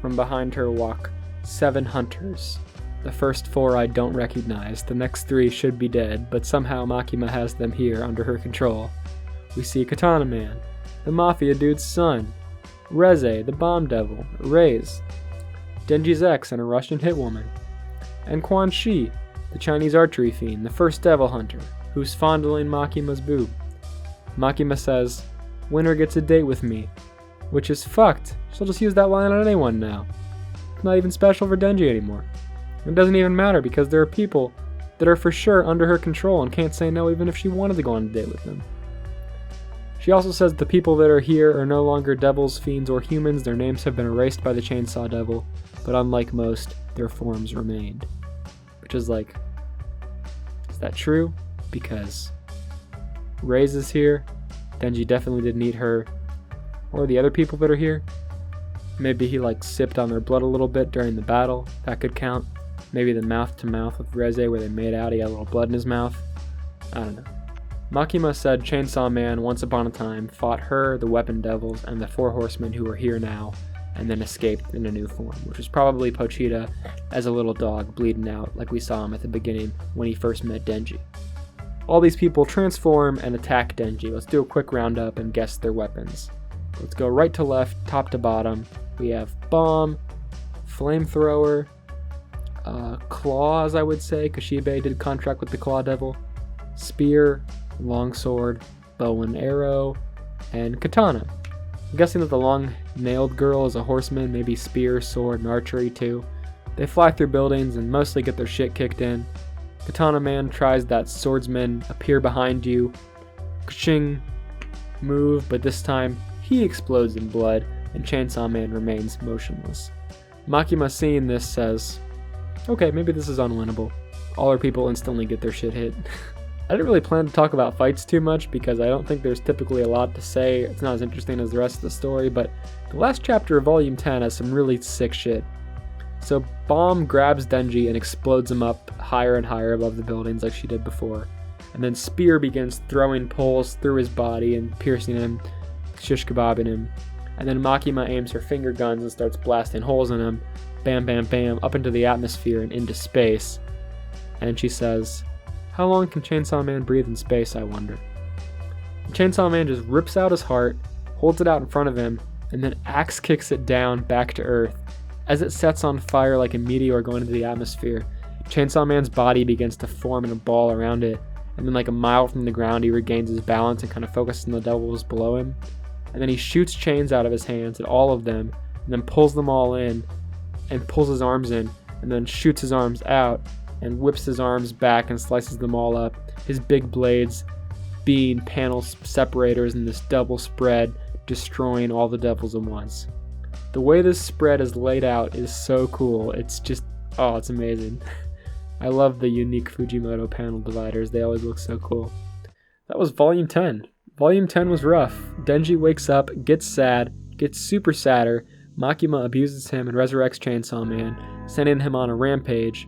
From behind her walk 7 hunters. The first 4 I don't recognize, the next 3 should be dead, but somehow Makima has them here under her control. We see Katana Man, the Mafia dude's son, Reze, the bomb devil, Reyes, Denji's ex and a Russian hitwoman, and Quan Shi, the Chinese archery fiend, the first devil hunter, who's fondling Makima's boob. Makima says, winner gets a date with me, which is fucked. She'll just use that line on anyone now. It's not even special for Denji anymore. It doesn't even matter because there are people that are for sure under her control and can't say no even if she wanted to go on a date with them. She also says the people that are here are no longer devils, fiends, or humans. Their names have been erased by the Chainsaw Devil, but unlike most, their forms remained. Which is like, is that true? Because Reyes is here, Denji definitely didn't eat her, or the other people that are here. Maybe he like sipped on their blood a little bit during the battle, that could count. Maybe the mouth to mouth with Reze where they made out, he had a little blood in his mouth. I don't know. Makima said Chainsaw Man once upon a time fought her, the weapon devils, and the 4 horsemen who are here now, and then escaped in a new form, which was probably Pochita as a little dog bleeding out like we saw him at the beginning when he first met Denji. All these people transform and attack Denji. Let's do a quick roundup and guess their weapons. Let's go right to left, top to bottom. We have bomb, flamethrower, claws, I would say. Kashibe did contract with the Claw Devil. Spear, longsword, bow and arrow, and katana. I'm guessing that the long-nailed girl is a horseman, maybe spear, sword, and archery too. They fly through buildings and mostly get their shit kicked in. Katana Man tries that swordsman appear behind you, ka-ching, move, but this time he explodes in blood and Chainsaw Man remains motionless. Makima seeing this says, okay, maybe this is unwinnable. All our people instantly get their shit hit. I didn't really plan to talk about fights too much because I don't think there's typically a lot to say. It's not as interesting as the rest of the story, but the last chapter of Volume 10 has some really sick shit. So Bomb grabs Denji and explodes him up higher and higher above the buildings like she did before. And then Spear begins throwing poles through his body and piercing him, shish kebabbing him. And then Makima aims her finger guns and starts blasting holes in him. Bam, bam, bam, up into the atmosphere and into space. And she says, how long can Chainsaw Man breathe in space, I wonder? And Chainsaw Man just rips out his heart, holds it out in front of him, and then axe kicks it down back to Earth. As it sets on fire like a meteor going into the atmosphere, Chainsaw Man's body begins to form in a ball around it, and then like a mile from the ground he regains his balance and kind of focuses on the devils below him. And then he shoots chains out of his hands at all of them, and then pulls them all in, and pulls his arms in, and then shoots his arms out, and whips his arms back and slices them all up, his big blades being panel separators in this double spread, destroying all the devils at once. The way this spread is laid out is so cool. It's just, oh, it's amazing. I love the unique Fujimoto panel dividers. They always look so cool. That was Volume 10. Volume 10 was rough. Denji wakes up, gets sad, gets super sadder. Makima abuses him and resurrects Chainsaw Man, sending him on a rampage.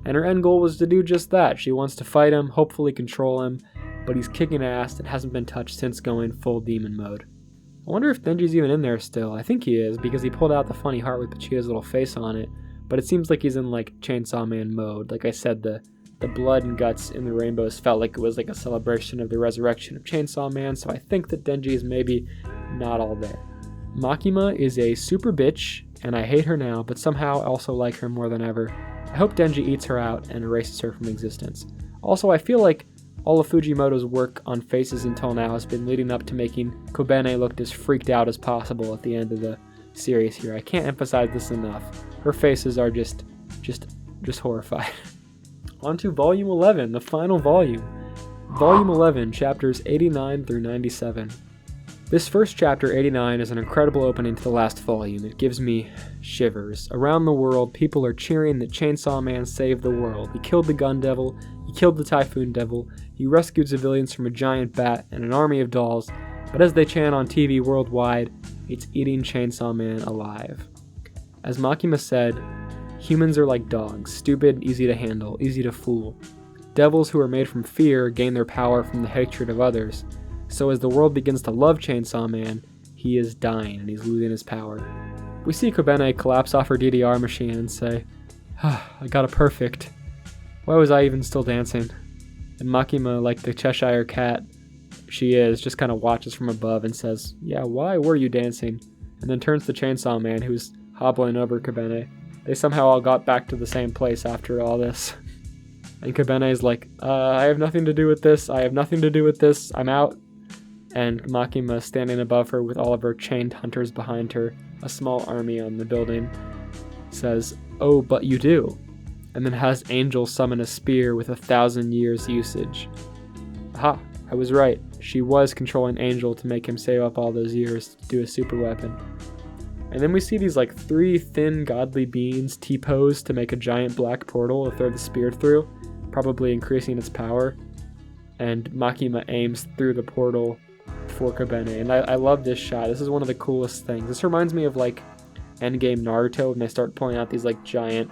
And her end goal was to do just that. She wants to fight him, hopefully control him, but he's kicking ass and hasn't been touched since going full demon mode. I wonder if Denji's even in there still. I think he is, because he pulled out the funny heart with Pochita's little face on it, but it seems like he's in like Chainsaw Man mode. Like I said, the blood and guts in the rainbows felt like it was like a celebration of the resurrection of Chainsaw Man, so I think that Denji is maybe not all there. Makima is a super bitch, and I hate her now, but somehow I also like her more than ever. I hope Denji eats her out and erases her from existence. Also, I feel like all of Fujimoto's work on faces until now has been leading up to making Kobene look as freaked out as possible at the end of the series here. I can't emphasize this enough. Her faces are just horrified. On to Volume 11, the final volume. Volume 11, chapters 89 through 97. This first chapter, 89, is an incredible opening to the last volume. It gives me shivers. Around the world, people are cheering that Chainsaw Man saved the world. He killed the Gun Devil, he killed the Typhoon Devil, he rescued civilians from a giant bat and an army of dolls, but as they chant on TV worldwide, it's eating Chainsaw Man alive. As Makima said, humans are like dogs, stupid, easy to handle, easy to fool. Devils who are made from fear gain their power from the hatred of others. So as the world begins to love Chainsaw Man, he is dying and he's losing his power. We see Kobene collapse off her DDR machine and say, I got a perfect. Why was I even still dancing? And Makima, like the Cheshire cat she is, just kind of watches from above and says, yeah, why were you dancing? And then turns to Chainsaw Man, who's hobbling over Kobene. They somehow all got back to the same place after all this. And Kobene is like, I have nothing to do with this, I'm out. And Makima, standing above her with all of her chained hunters behind her, a small army on the building, says, oh, but you do. and then has Angel summon a spear with 1,000 years usage. Aha, I was right. She was controlling Angel to make him save up all those years to do a super weapon. And then we see these like 3 thin godly beings T-pose to make a giant black portal to throw the spear through, probably increasing its power. And Makima aims through the portal for Kobene. And I love this shot. This is one of the coolest things. This reminds me of like Endgame Naruto when they start pulling out these like giant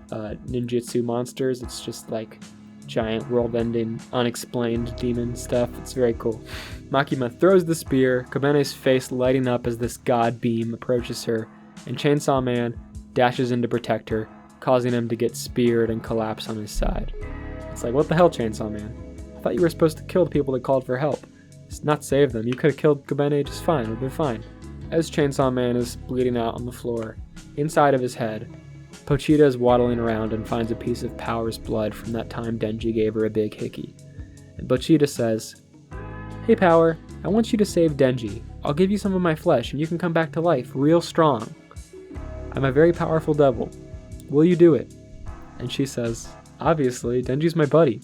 ninjutsu monsters. It's just like giant world-ending unexplained demon stuff. It's very cool. Makima throws the spear, Kobene's face lighting up as this god beam approaches her, and Chainsaw Man dashes in to protect her, causing him to get speared and collapse on his side. It's like, what the hell, Chainsaw Man? I thought you were supposed to kill the people that called for help. It's not save them. You could have killed Kobene just fine. It would have been fine. As Chainsaw Man is bleeding out on the floor, inside of his head, Pochita is waddling around and finds a piece of Power's blood from that time Denji gave her a big hickey. And Pochita says, "Hey Power, I want you to save Denji. I'll give you some of my flesh and you can come back to life real strong. I'm a very powerful devil. Will you do it?" And she says, "Obviously, Denji's my buddy."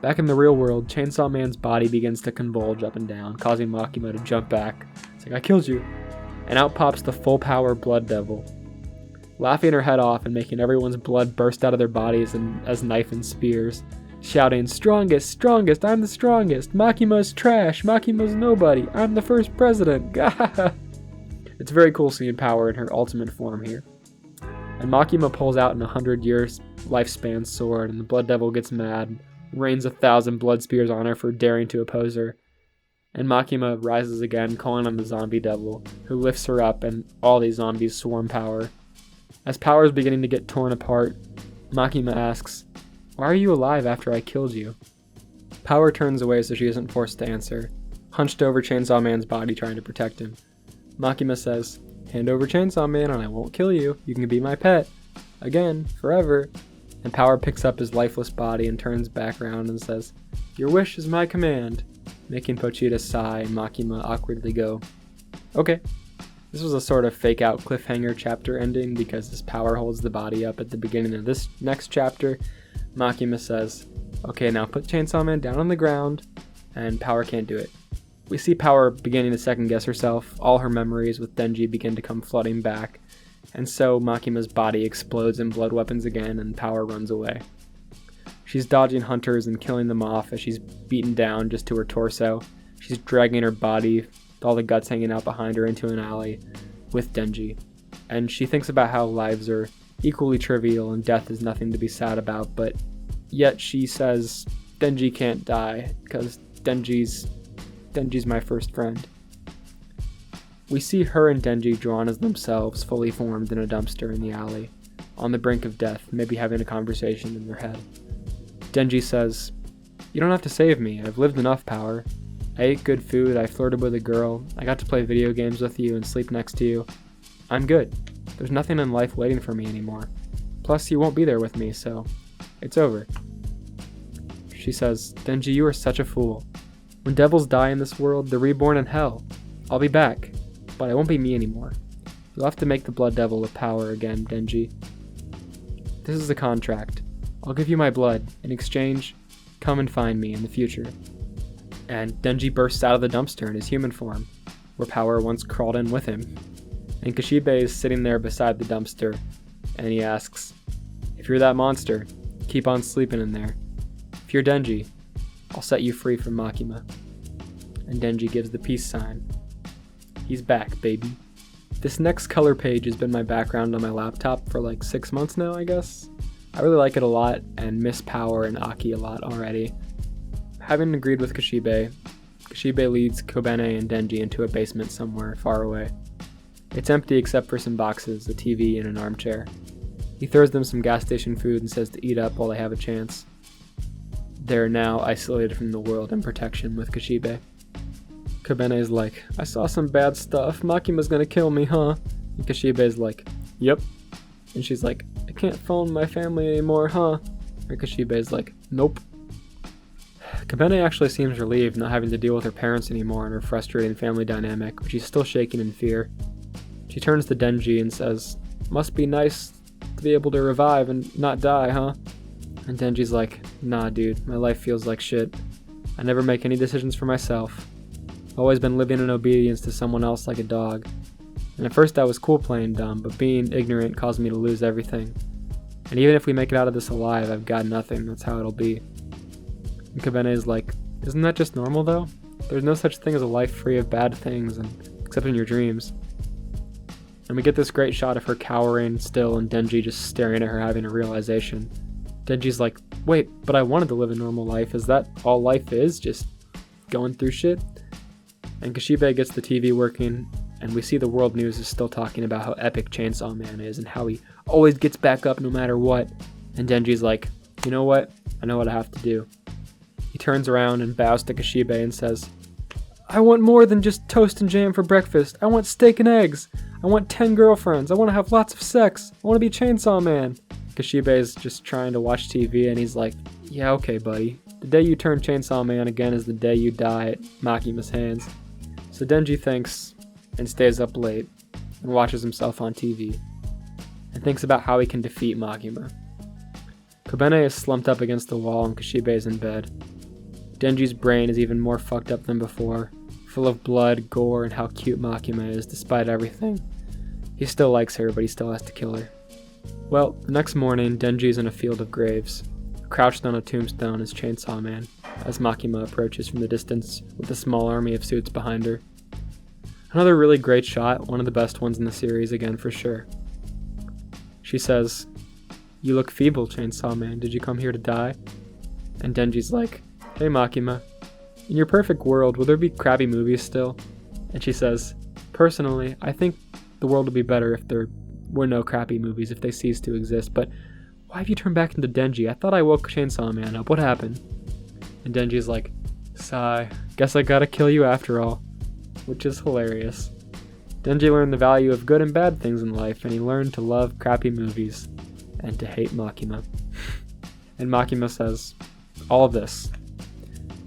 Back in the real world, Chainsaw Man's body begins to convulge up and down, causing Makima to jump back. It's like, "I killed you." And out pops the full power Blood Devil, laughing her head off and making everyone's blood burst out of their bodies as knife and spears, shouting, "Strongest, strongest, I'm the strongest, Makima's trash, Makima's nobody, I'm the first president." It's very cool seeing Power in her ultimate form here. And Makima pulls out an 100-year lifespan sword, and the Blood Devil gets mad and rains 1,000 blood spears on her for daring to oppose her. And Makima rises again, calling on the zombie devil, who lifts her up, and all these zombies swarm Power. As Power is beginning to get torn apart, Makima asks, "Why are you alive after I killed you?" Power turns away so she isn't forced to answer, hunched over Chainsaw Man's body trying to protect him. Makima says, "Hand over Chainsaw Man and I won't kill you. You can be my pet. Again, forever." And Power picks up his lifeless body and turns back around and says, "Your wish is my command," making Pochita sigh and Makima awkwardly go, "Okay." This was a sort of fake-out cliffhanger chapter ending because as Power holds the body up at the beginning of this next chapter, Makima says, "Okay, now put Chainsaw Man down on the ground," and Power can't do it. We see Power beginning to second-guess herself. All her memories with Denji begin to come flooding back, and so Makima's body explodes in blood weapons again, and Power runs away. She's dodging hunters and killing them off as she's beaten down just to her torso. She's dragging her body, with all the guts hanging out behind her, into an alley with Denji. And she thinks about how lives are equally trivial and death is nothing to be sad about, but yet she says Denji can't die because Denji's my first friend. We see her and Denji drawn as themselves, fully formed in a dumpster in the alley, on the brink of death, maybe having a conversation in their head. Denji says, "You don't have to save me. I've lived enough, Power. I ate good food, I flirted with a girl, I got to play video games with you and sleep next to you. I'm good. There's nothing in life waiting for me anymore. Plus, you won't be there with me, so it's over." She says, "Denji, you are such a fool. When devils die in this world, they're reborn in hell. I'll be back, but I won't be me anymore. You'll have to make the Blood Devil a Power again, Denji. This is the contract. I'll give you my blood. In exchange, come and find me in the future." And Denji bursts out of the dumpster in his human form, where Power once crawled in with him. And Kishibe is sitting there beside the dumpster, and he asks, "If you're that monster, keep on sleeping in there. If you're Denji, I'll set you free from Makima." And Denji gives the peace sign. He's back, baby. This next color page has been my background on my laptop for like 6 months now, I guess. I really like it a lot and miss Power and Aki a lot already. Having agreed with Kishibe, Kishibe leads Kobene and Denji into a basement somewhere far away. It's empty except for some boxes, a TV, and an armchair. He throws them some gas station food and says to eat up while they have a chance. They're now isolated from the world in protection with Kishibe. Kobene's like, "I saw some bad stuff. Makima's gonna kill me, huh?" And Kishibe's like, "Yep." And she's like, "I can't phone my family anymore, huh?" And Kishibe's like, "Nope." Kobene actually seems relieved not having to deal with her parents anymore and her frustrating family dynamic, but she's still shaking in fear. She turns to Denji and says, "Must be nice to be able to revive and not die, huh? And Denji's like, nah dude, my life feels like shit. I never make any decisions for myself. I've always been living in obedience to someone else like a dog. And at first I was cool playing dumb, but being ignorant caused me to lose everything. And even if we make it out of this alive, I've got nothing, that's how it'll be. And Kabene is like, isn't that just normal though? There's no such thing as a life free of bad things, except in your dreams. And we get this great shot of her cowering still and Denji just staring at her having a realization. Denji's like, wait, but I wanted to live a normal life. Is that all life is? Just going through shit? And Kashibe gets the TV working, and we see the world news is still talking about how epic Chainsaw Man is and how he always gets back up no matter what. And Denji's like, you know what? I know what I have to do. He turns around and bows to Kashibe and says, I want more than just toast and jam for breakfast. I want steak and eggs. I want 10 girlfriends. I want to have lots of sex. I want to be Chainsaw Man. Kashibe is just trying to watch TV and he's like, yeah, okay, buddy. The day you turn Chainsaw Man again is the day you die at Makima's hands. So Denji thinks and stays up late and watches himself on TV and thinks about how he can defeat Makima. Kabene is slumped up against the wall and Kashibe is in bed. Denji's brain is even more fucked up than before, full of blood, gore, and how cute Makima is despite everything. He still likes her, but he still has to kill her. Well, the next morning, Denji's in a field of graves, crouched on a tombstone as Chainsaw Man, as Makima approaches from the distance with a small army of suits behind her. Another really great shot, one of the best ones in the series again for sure. She says, you look feeble, Chainsaw Man. Did you come here to die? And Denji's like, hey Makima, in your perfect world, will there be crappy movies still? And she says, personally, I think the world would be better if there were no crappy movies, if they ceased to exist, but why have you turned back into Denji? I thought I woke Chainsaw Man up. What happened? And Denji's like, sigh, guess I gotta kill you after all. Which is hilarious. Denji learned the value of good and bad things in life, and he learned to love crappy movies and to hate Makima. And Makima says, all of this,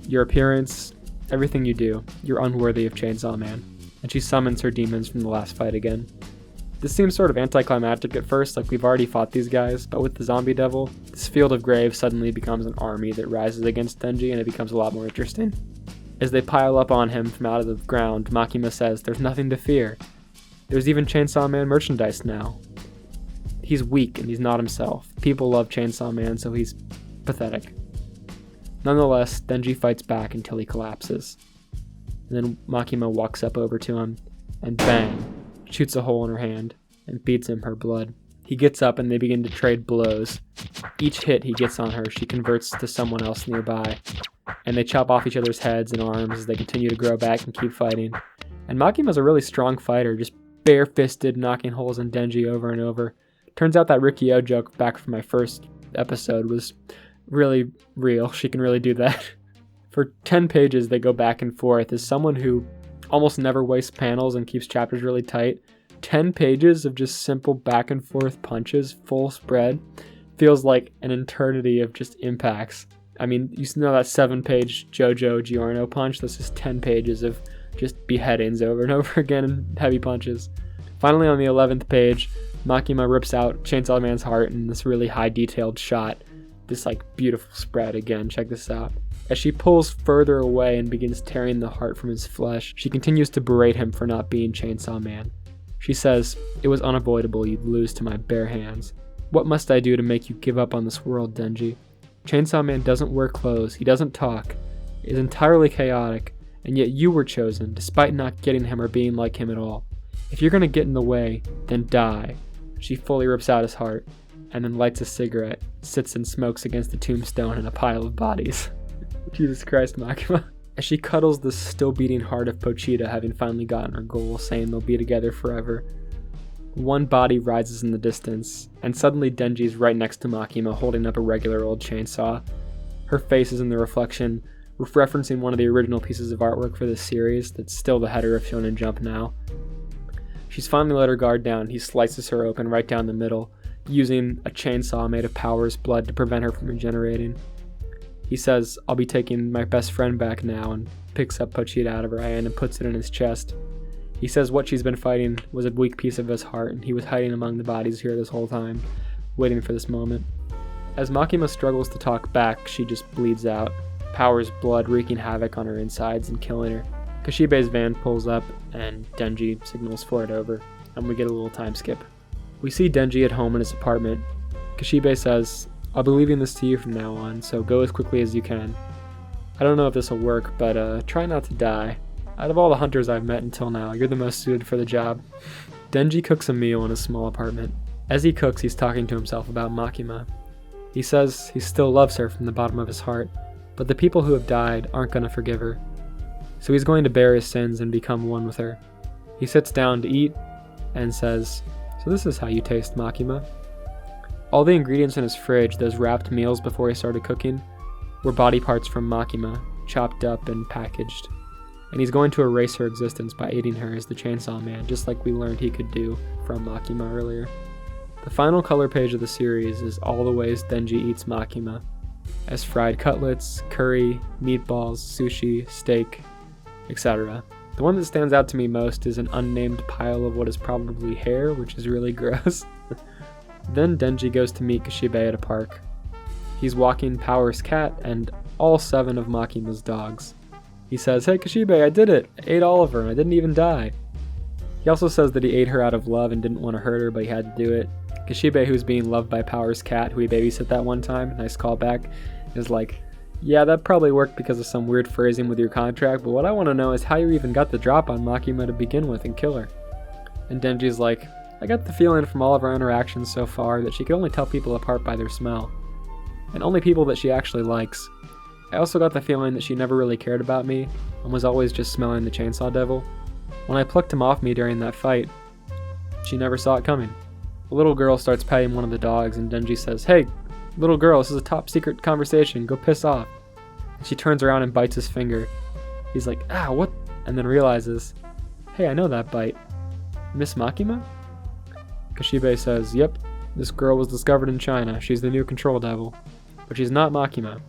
your appearance, everything you do, you're unworthy of Chainsaw Man. And she summons her demons from the last fight again. This seems sort of anticlimactic at first, like we've already fought these guys, but with the zombie devil, this field of graves suddenly becomes an army that rises against Denji and it becomes a lot more interesting. As they pile up on him from out of the ground, Makima says, there's nothing to fear. There's even Chainsaw Man merchandise now. He's weak and he's not himself. People love Chainsaw Man, so he's pathetic. Nonetheless, Denji fights back until he collapses. And then Makima walks up over to him and bang, shoots a hole in her hand and beats him her blood. He gets up and they begin to trade blows. Each hit he gets on her, she converts to someone else nearby. And they chop off each other's heads and arms as they continue to grow back and keep fighting. And Makima's a really strong fighter, just bare-fisted, knocking holes in Denji over and over. Turns out that Rikyo joke back from my first episode was really real. She can really do that. For 10 pages they go back and forth. As someone who almost never wastes panels and keeps chapters really tight, 10 pages of just simple back and forth punches, full spread, feels like an eternity of just impacts. I mean, you know that 7-page Jojo Giorno punch? This is 10 pages of just beheadings over and over again and heavy punches. Finally, on the 11th page, Makima rips out Chainsaw Man's heart in this really high detailed shot. This like beautiful spread again, check this out. As she pulls further away and begins tearing the heart from his flesh, she continues to berate him for not being Chainsaw Man. She says, it was unavoidable you'd lose to my bare hands. What must I do to make you give up on this world, Denji? Chainsaw Man doesn't wear clothes, he doesn't talk, is entirely chaotic, and yet you were chosen, despite not getting him or being like him at all. If you're gonna get in the way, then die. She fully rips out his heart, and then lights a cigarette, sits and smokes against the tombstone in a pile of bodies. Jesus Christ, Makima. As she cuddles the still beating heart of Pochita, having finally gotten her goal, saying they'll be together forever. One body rises in the distance, and suddenly Denji's right next to Makima, holding up a regular old chainsaw. Her face is in the reflection, referencing one of the original pieces of artwork for this series that's still the header of Shonen Jump now. She's finally let her guard down. He slices her open right down the middle, using a chainsaw made of Power's blood to prevent her from regenerating. He says, I'll be taking my best friend back now, and picks up Pochita out of her hand and puts it in his chest. He says what she's been fighting was a weak piece of his heart, and he was hiding among the bodies here this whole time. waiting for this moment. As Makima struggles to talk back, she just bleeds out, Power's blood wreaking havoc on her insides and killing her. Kashibe's van pulls up, and Denji signals for it over, and we get a little time skip. We see Denji at home in his apartment. Kashibe says, "I'll be leaving this to you from now on, so go as quickly as you can. I don't know if this will work, but try not to die. Out of all the hunters I've met until now, you're the most suited for the job." Denji cooks a meal in his small apartment. As he cooks, he's talking to himself about Makima. He says he still loves her from the bottom of his heart, but the people who have died aren't going to forgive her. So he's going to bear his sins and become one with her. He sits down to eat and says, "So this is how you taste, Makima." All the ingredients in his fridge, those wrapped meals before he started cooking, were body parts from Makima, chopped up and packaged. And he's going to erase her existence by eating her as the Chainsaw Man, just like we learned he could do from Makima earlier. The final color page of the series is all the ways Denji eats Makima, as fried cutlets, curry, meatballs, sushi, steak, etc. The one that stands out to me most is an unnamed pile of what is probably hair, which is really gross. Then Denji goes to meet Kashibe at a park. He's walking Power's cat and all 7 of Makima's dogs. He says, "Hey Kashibe, I did it! I ate all of her and I didn't even die." He also says that he ate her out of love and didn't want to hurt her, but he had to do it. Kashibe, who's being loved by Power's cat, who he babysit that one time, nice callback, is like, "Yeah, that probably worked because of some weird phrasing with your contract, but what I want to know is how you even got the drop on Makima to begin with and kill her." And Denji's like, "I got the feeling from all of our interactions so far that she could only tell people apart by their smell. And only people that she actually likes. I also got the feeling that she never really cared about me and was always just smelling the chainsaw devil. When I plucked him off me during that fight, she never saw it coming." A little girl starts petting one of the dogs and Denji says, "Hey, little girl, this is a top secret conversation, go piss off." And she turns around and bites his finger. He's like, "Ah, what?" And then realizes, "Hey, I know that bite. Miss Makima?" Kashibe says, "Yep, this girl was discovered in China. She's the new control devil. But she's not Makima.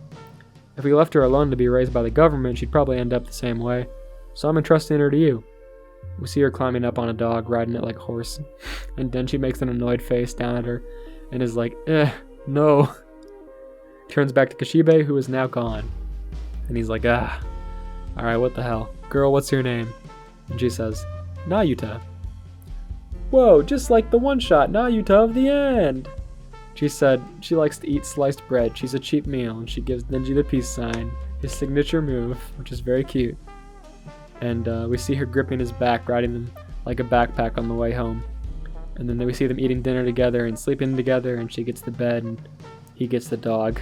If we left her alone to be raised by the government, she'd probably end up the same way. So I'm entrusting her to you." We see her climbing up on a dog, riding it like a horse. And then she makes an annoyed face down at her and is like, no. Turns back to Kashibe, who is now gone. And he's like, alright, what the hell? Girl, what's your name? And she says, "Nayuta." "Whoa, just like the one-shot Nayuta of the end!" She said she likes to eat sliced bread. She's a cheap meal, and she gives Denji the peace sign, his signature move, which is very cute. And we see her gripping his back, riding him like a backpack on the way home. And then we see them eating dinner together and sleeping together, and she gets the bed and he gets the dog,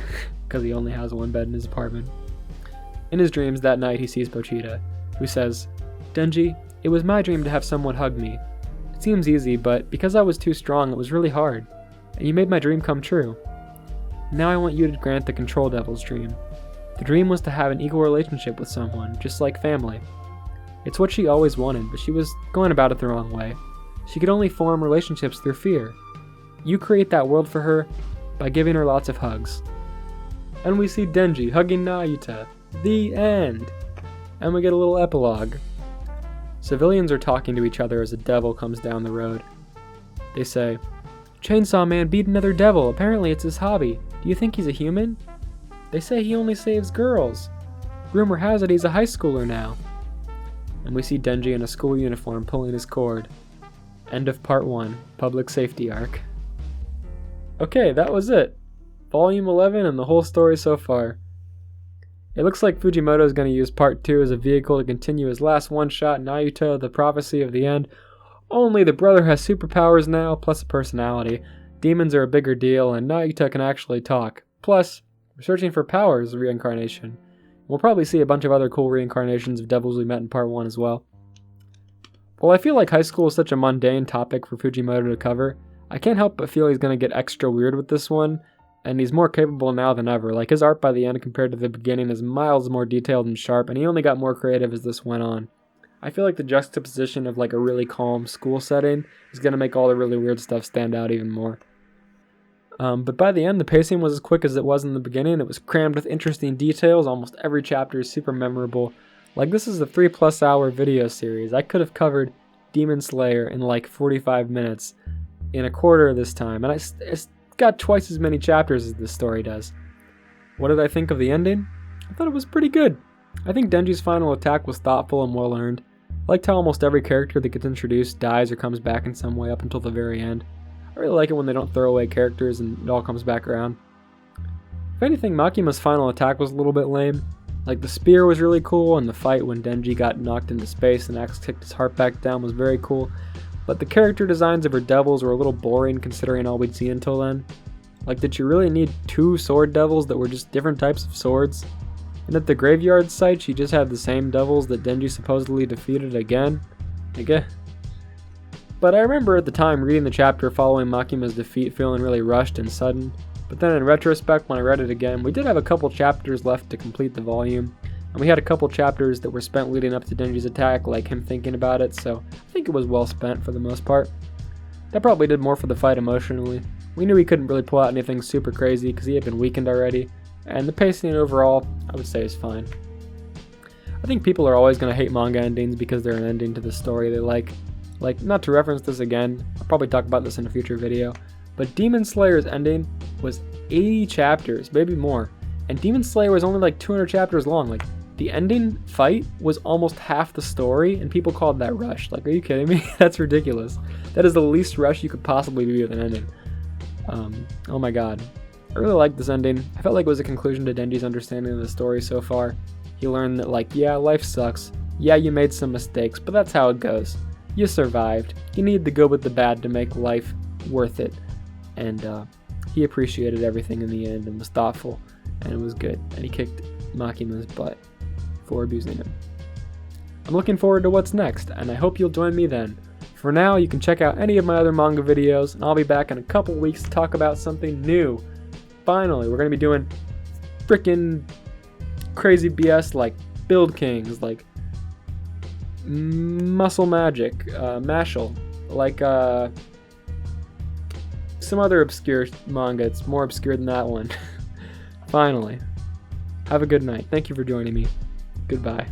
because he only has one bed in his apartment. In his dreams that night, he sees Pochita, who says, "Denji, it was my dream to have someone hug me. It seems easy, but because I was too strong, it was really hard. And you made my dream come true. Now I want you to grant the Control Devil's dream. The dream was to have an equal relationship with someone, just like family. It's what she always wanted, but she was going about it the wrong way. She could only form relationships through fear. You create that world for her by giving her lots of hugs." And we see Denji hugging Nayuta. The end! And we get a little epilogue. Civilians are talking to each other as a devil comes down the road. They say, "Chainsaw Man beat another devil. Apparently it's his hobby. Do you think he's a human? They say he only saves girls. Rumor has it he's a high schooler now." And we see Denji in a school uniform pulling his cord. End of part 1, Public Safety Arc. Okay, that was it. Volume 11 and the whole story so far. It looks like Fujimoto is going to use part 2 as a vehicle to continue his last one-shot, Nayuta, the Prophecy of the End. Only the brother has superpowers now, plus a personality. Demons are a bigger deal, and Nayuta can actually talk. Plus, we're searching for Power's reincarnation. We'll probably see a bunch of other cool reincarnations of devils we met in part 1 as well. While I feel like high school is such a mundane topic for Fujimoto to cover, I can't help but feel he's going to get extra weird with this one, and he's more capable now than ever. Like, his art by the end compared to the beginning is miles more detailed and sharp, and he only got more creative as this went on. I feel like the juxtaposition of like a really calm school setting is going to make all the really weird stuff stand out even more. But by the end, the pacing was as quick as it was in the beginning. It was crammed with interesting details. Almost every chapter is super memorable. Like, this is a 3+ hour video series. I could have covered Demon Slayer in like 45 minutes in a quarter of this time. And I got twice as many chapters as this story does. What did I think of the ending? I thought it was pretty good. I think Denji's final attack was thoughtful and well earned. I liked how almost every character that gets introduced dies or comes back in some way up until the very end. I really like it when they don't throw away characters and it all comes back around. If anything, Makima's final attack was a little bit lame. Like, the spear was really cool, and the fight when Denji got knocked into space and Axe kicked his heart back down was very cool. But the character designs of her devils were a little boring considering all we'd seen until then. Like, did you really need 2 sword devils that were just different types of swords? And at the graveyard site, she just had the same devils that Denji supposedly defeated again? But I remember at the time reading the chapter following Makima's defeat feeling really rushed and sudden. But then in retrospect, when I read it again, we did have a couple chapters left to complete the volume. And we had a couple chapters that were spent leading up to Denji's attack, like him thinking about it, so I think it was well spent for the most part. That probably did more for the fight emotionally. We knew he couldn't really pull out anything super crazy because he had been weakened already. And the pacing overall, I would say, is fine. I think people are always going to hate manga endings because they're an ending to the story they like. Like, not to reference this again, I'll probably talk about this in a future video, but Demon Slayer's ending was 80 chapters, maybe more. And Demon Slayer was only like 200 chapters long. Like, the ending fight was almost half the story, and people called that rushed. Like, are you kidding me? That's ridiculous. That is the least rush you could possibly be with an ending. Oh my god. I really liked this ending. I felt like it was a conclusion to Denji's understanding of the story so far. He learned that, like, yeah, life sucks. Yeah, you made some mistakes, but that's how it goes. You survived. You need the good with the bad to make life worth it. And he appreciated everything in the end and was thoughtful, and it was good. And he kicked Makima's butt for abusing him. I'm looking forward to what's next, and I hope you'll join me then. For now, you can check out any of my other manga videos, and I'll be back in a couple weeks to talk about something new. Finally, we're going to be doing frickin' crazy BS like Build Kings, like Muscle Magic, Mashal, like some other obscure manga. It's more obscure than that one. Finally. Have a good night. Thank you for joining me. Goodbye.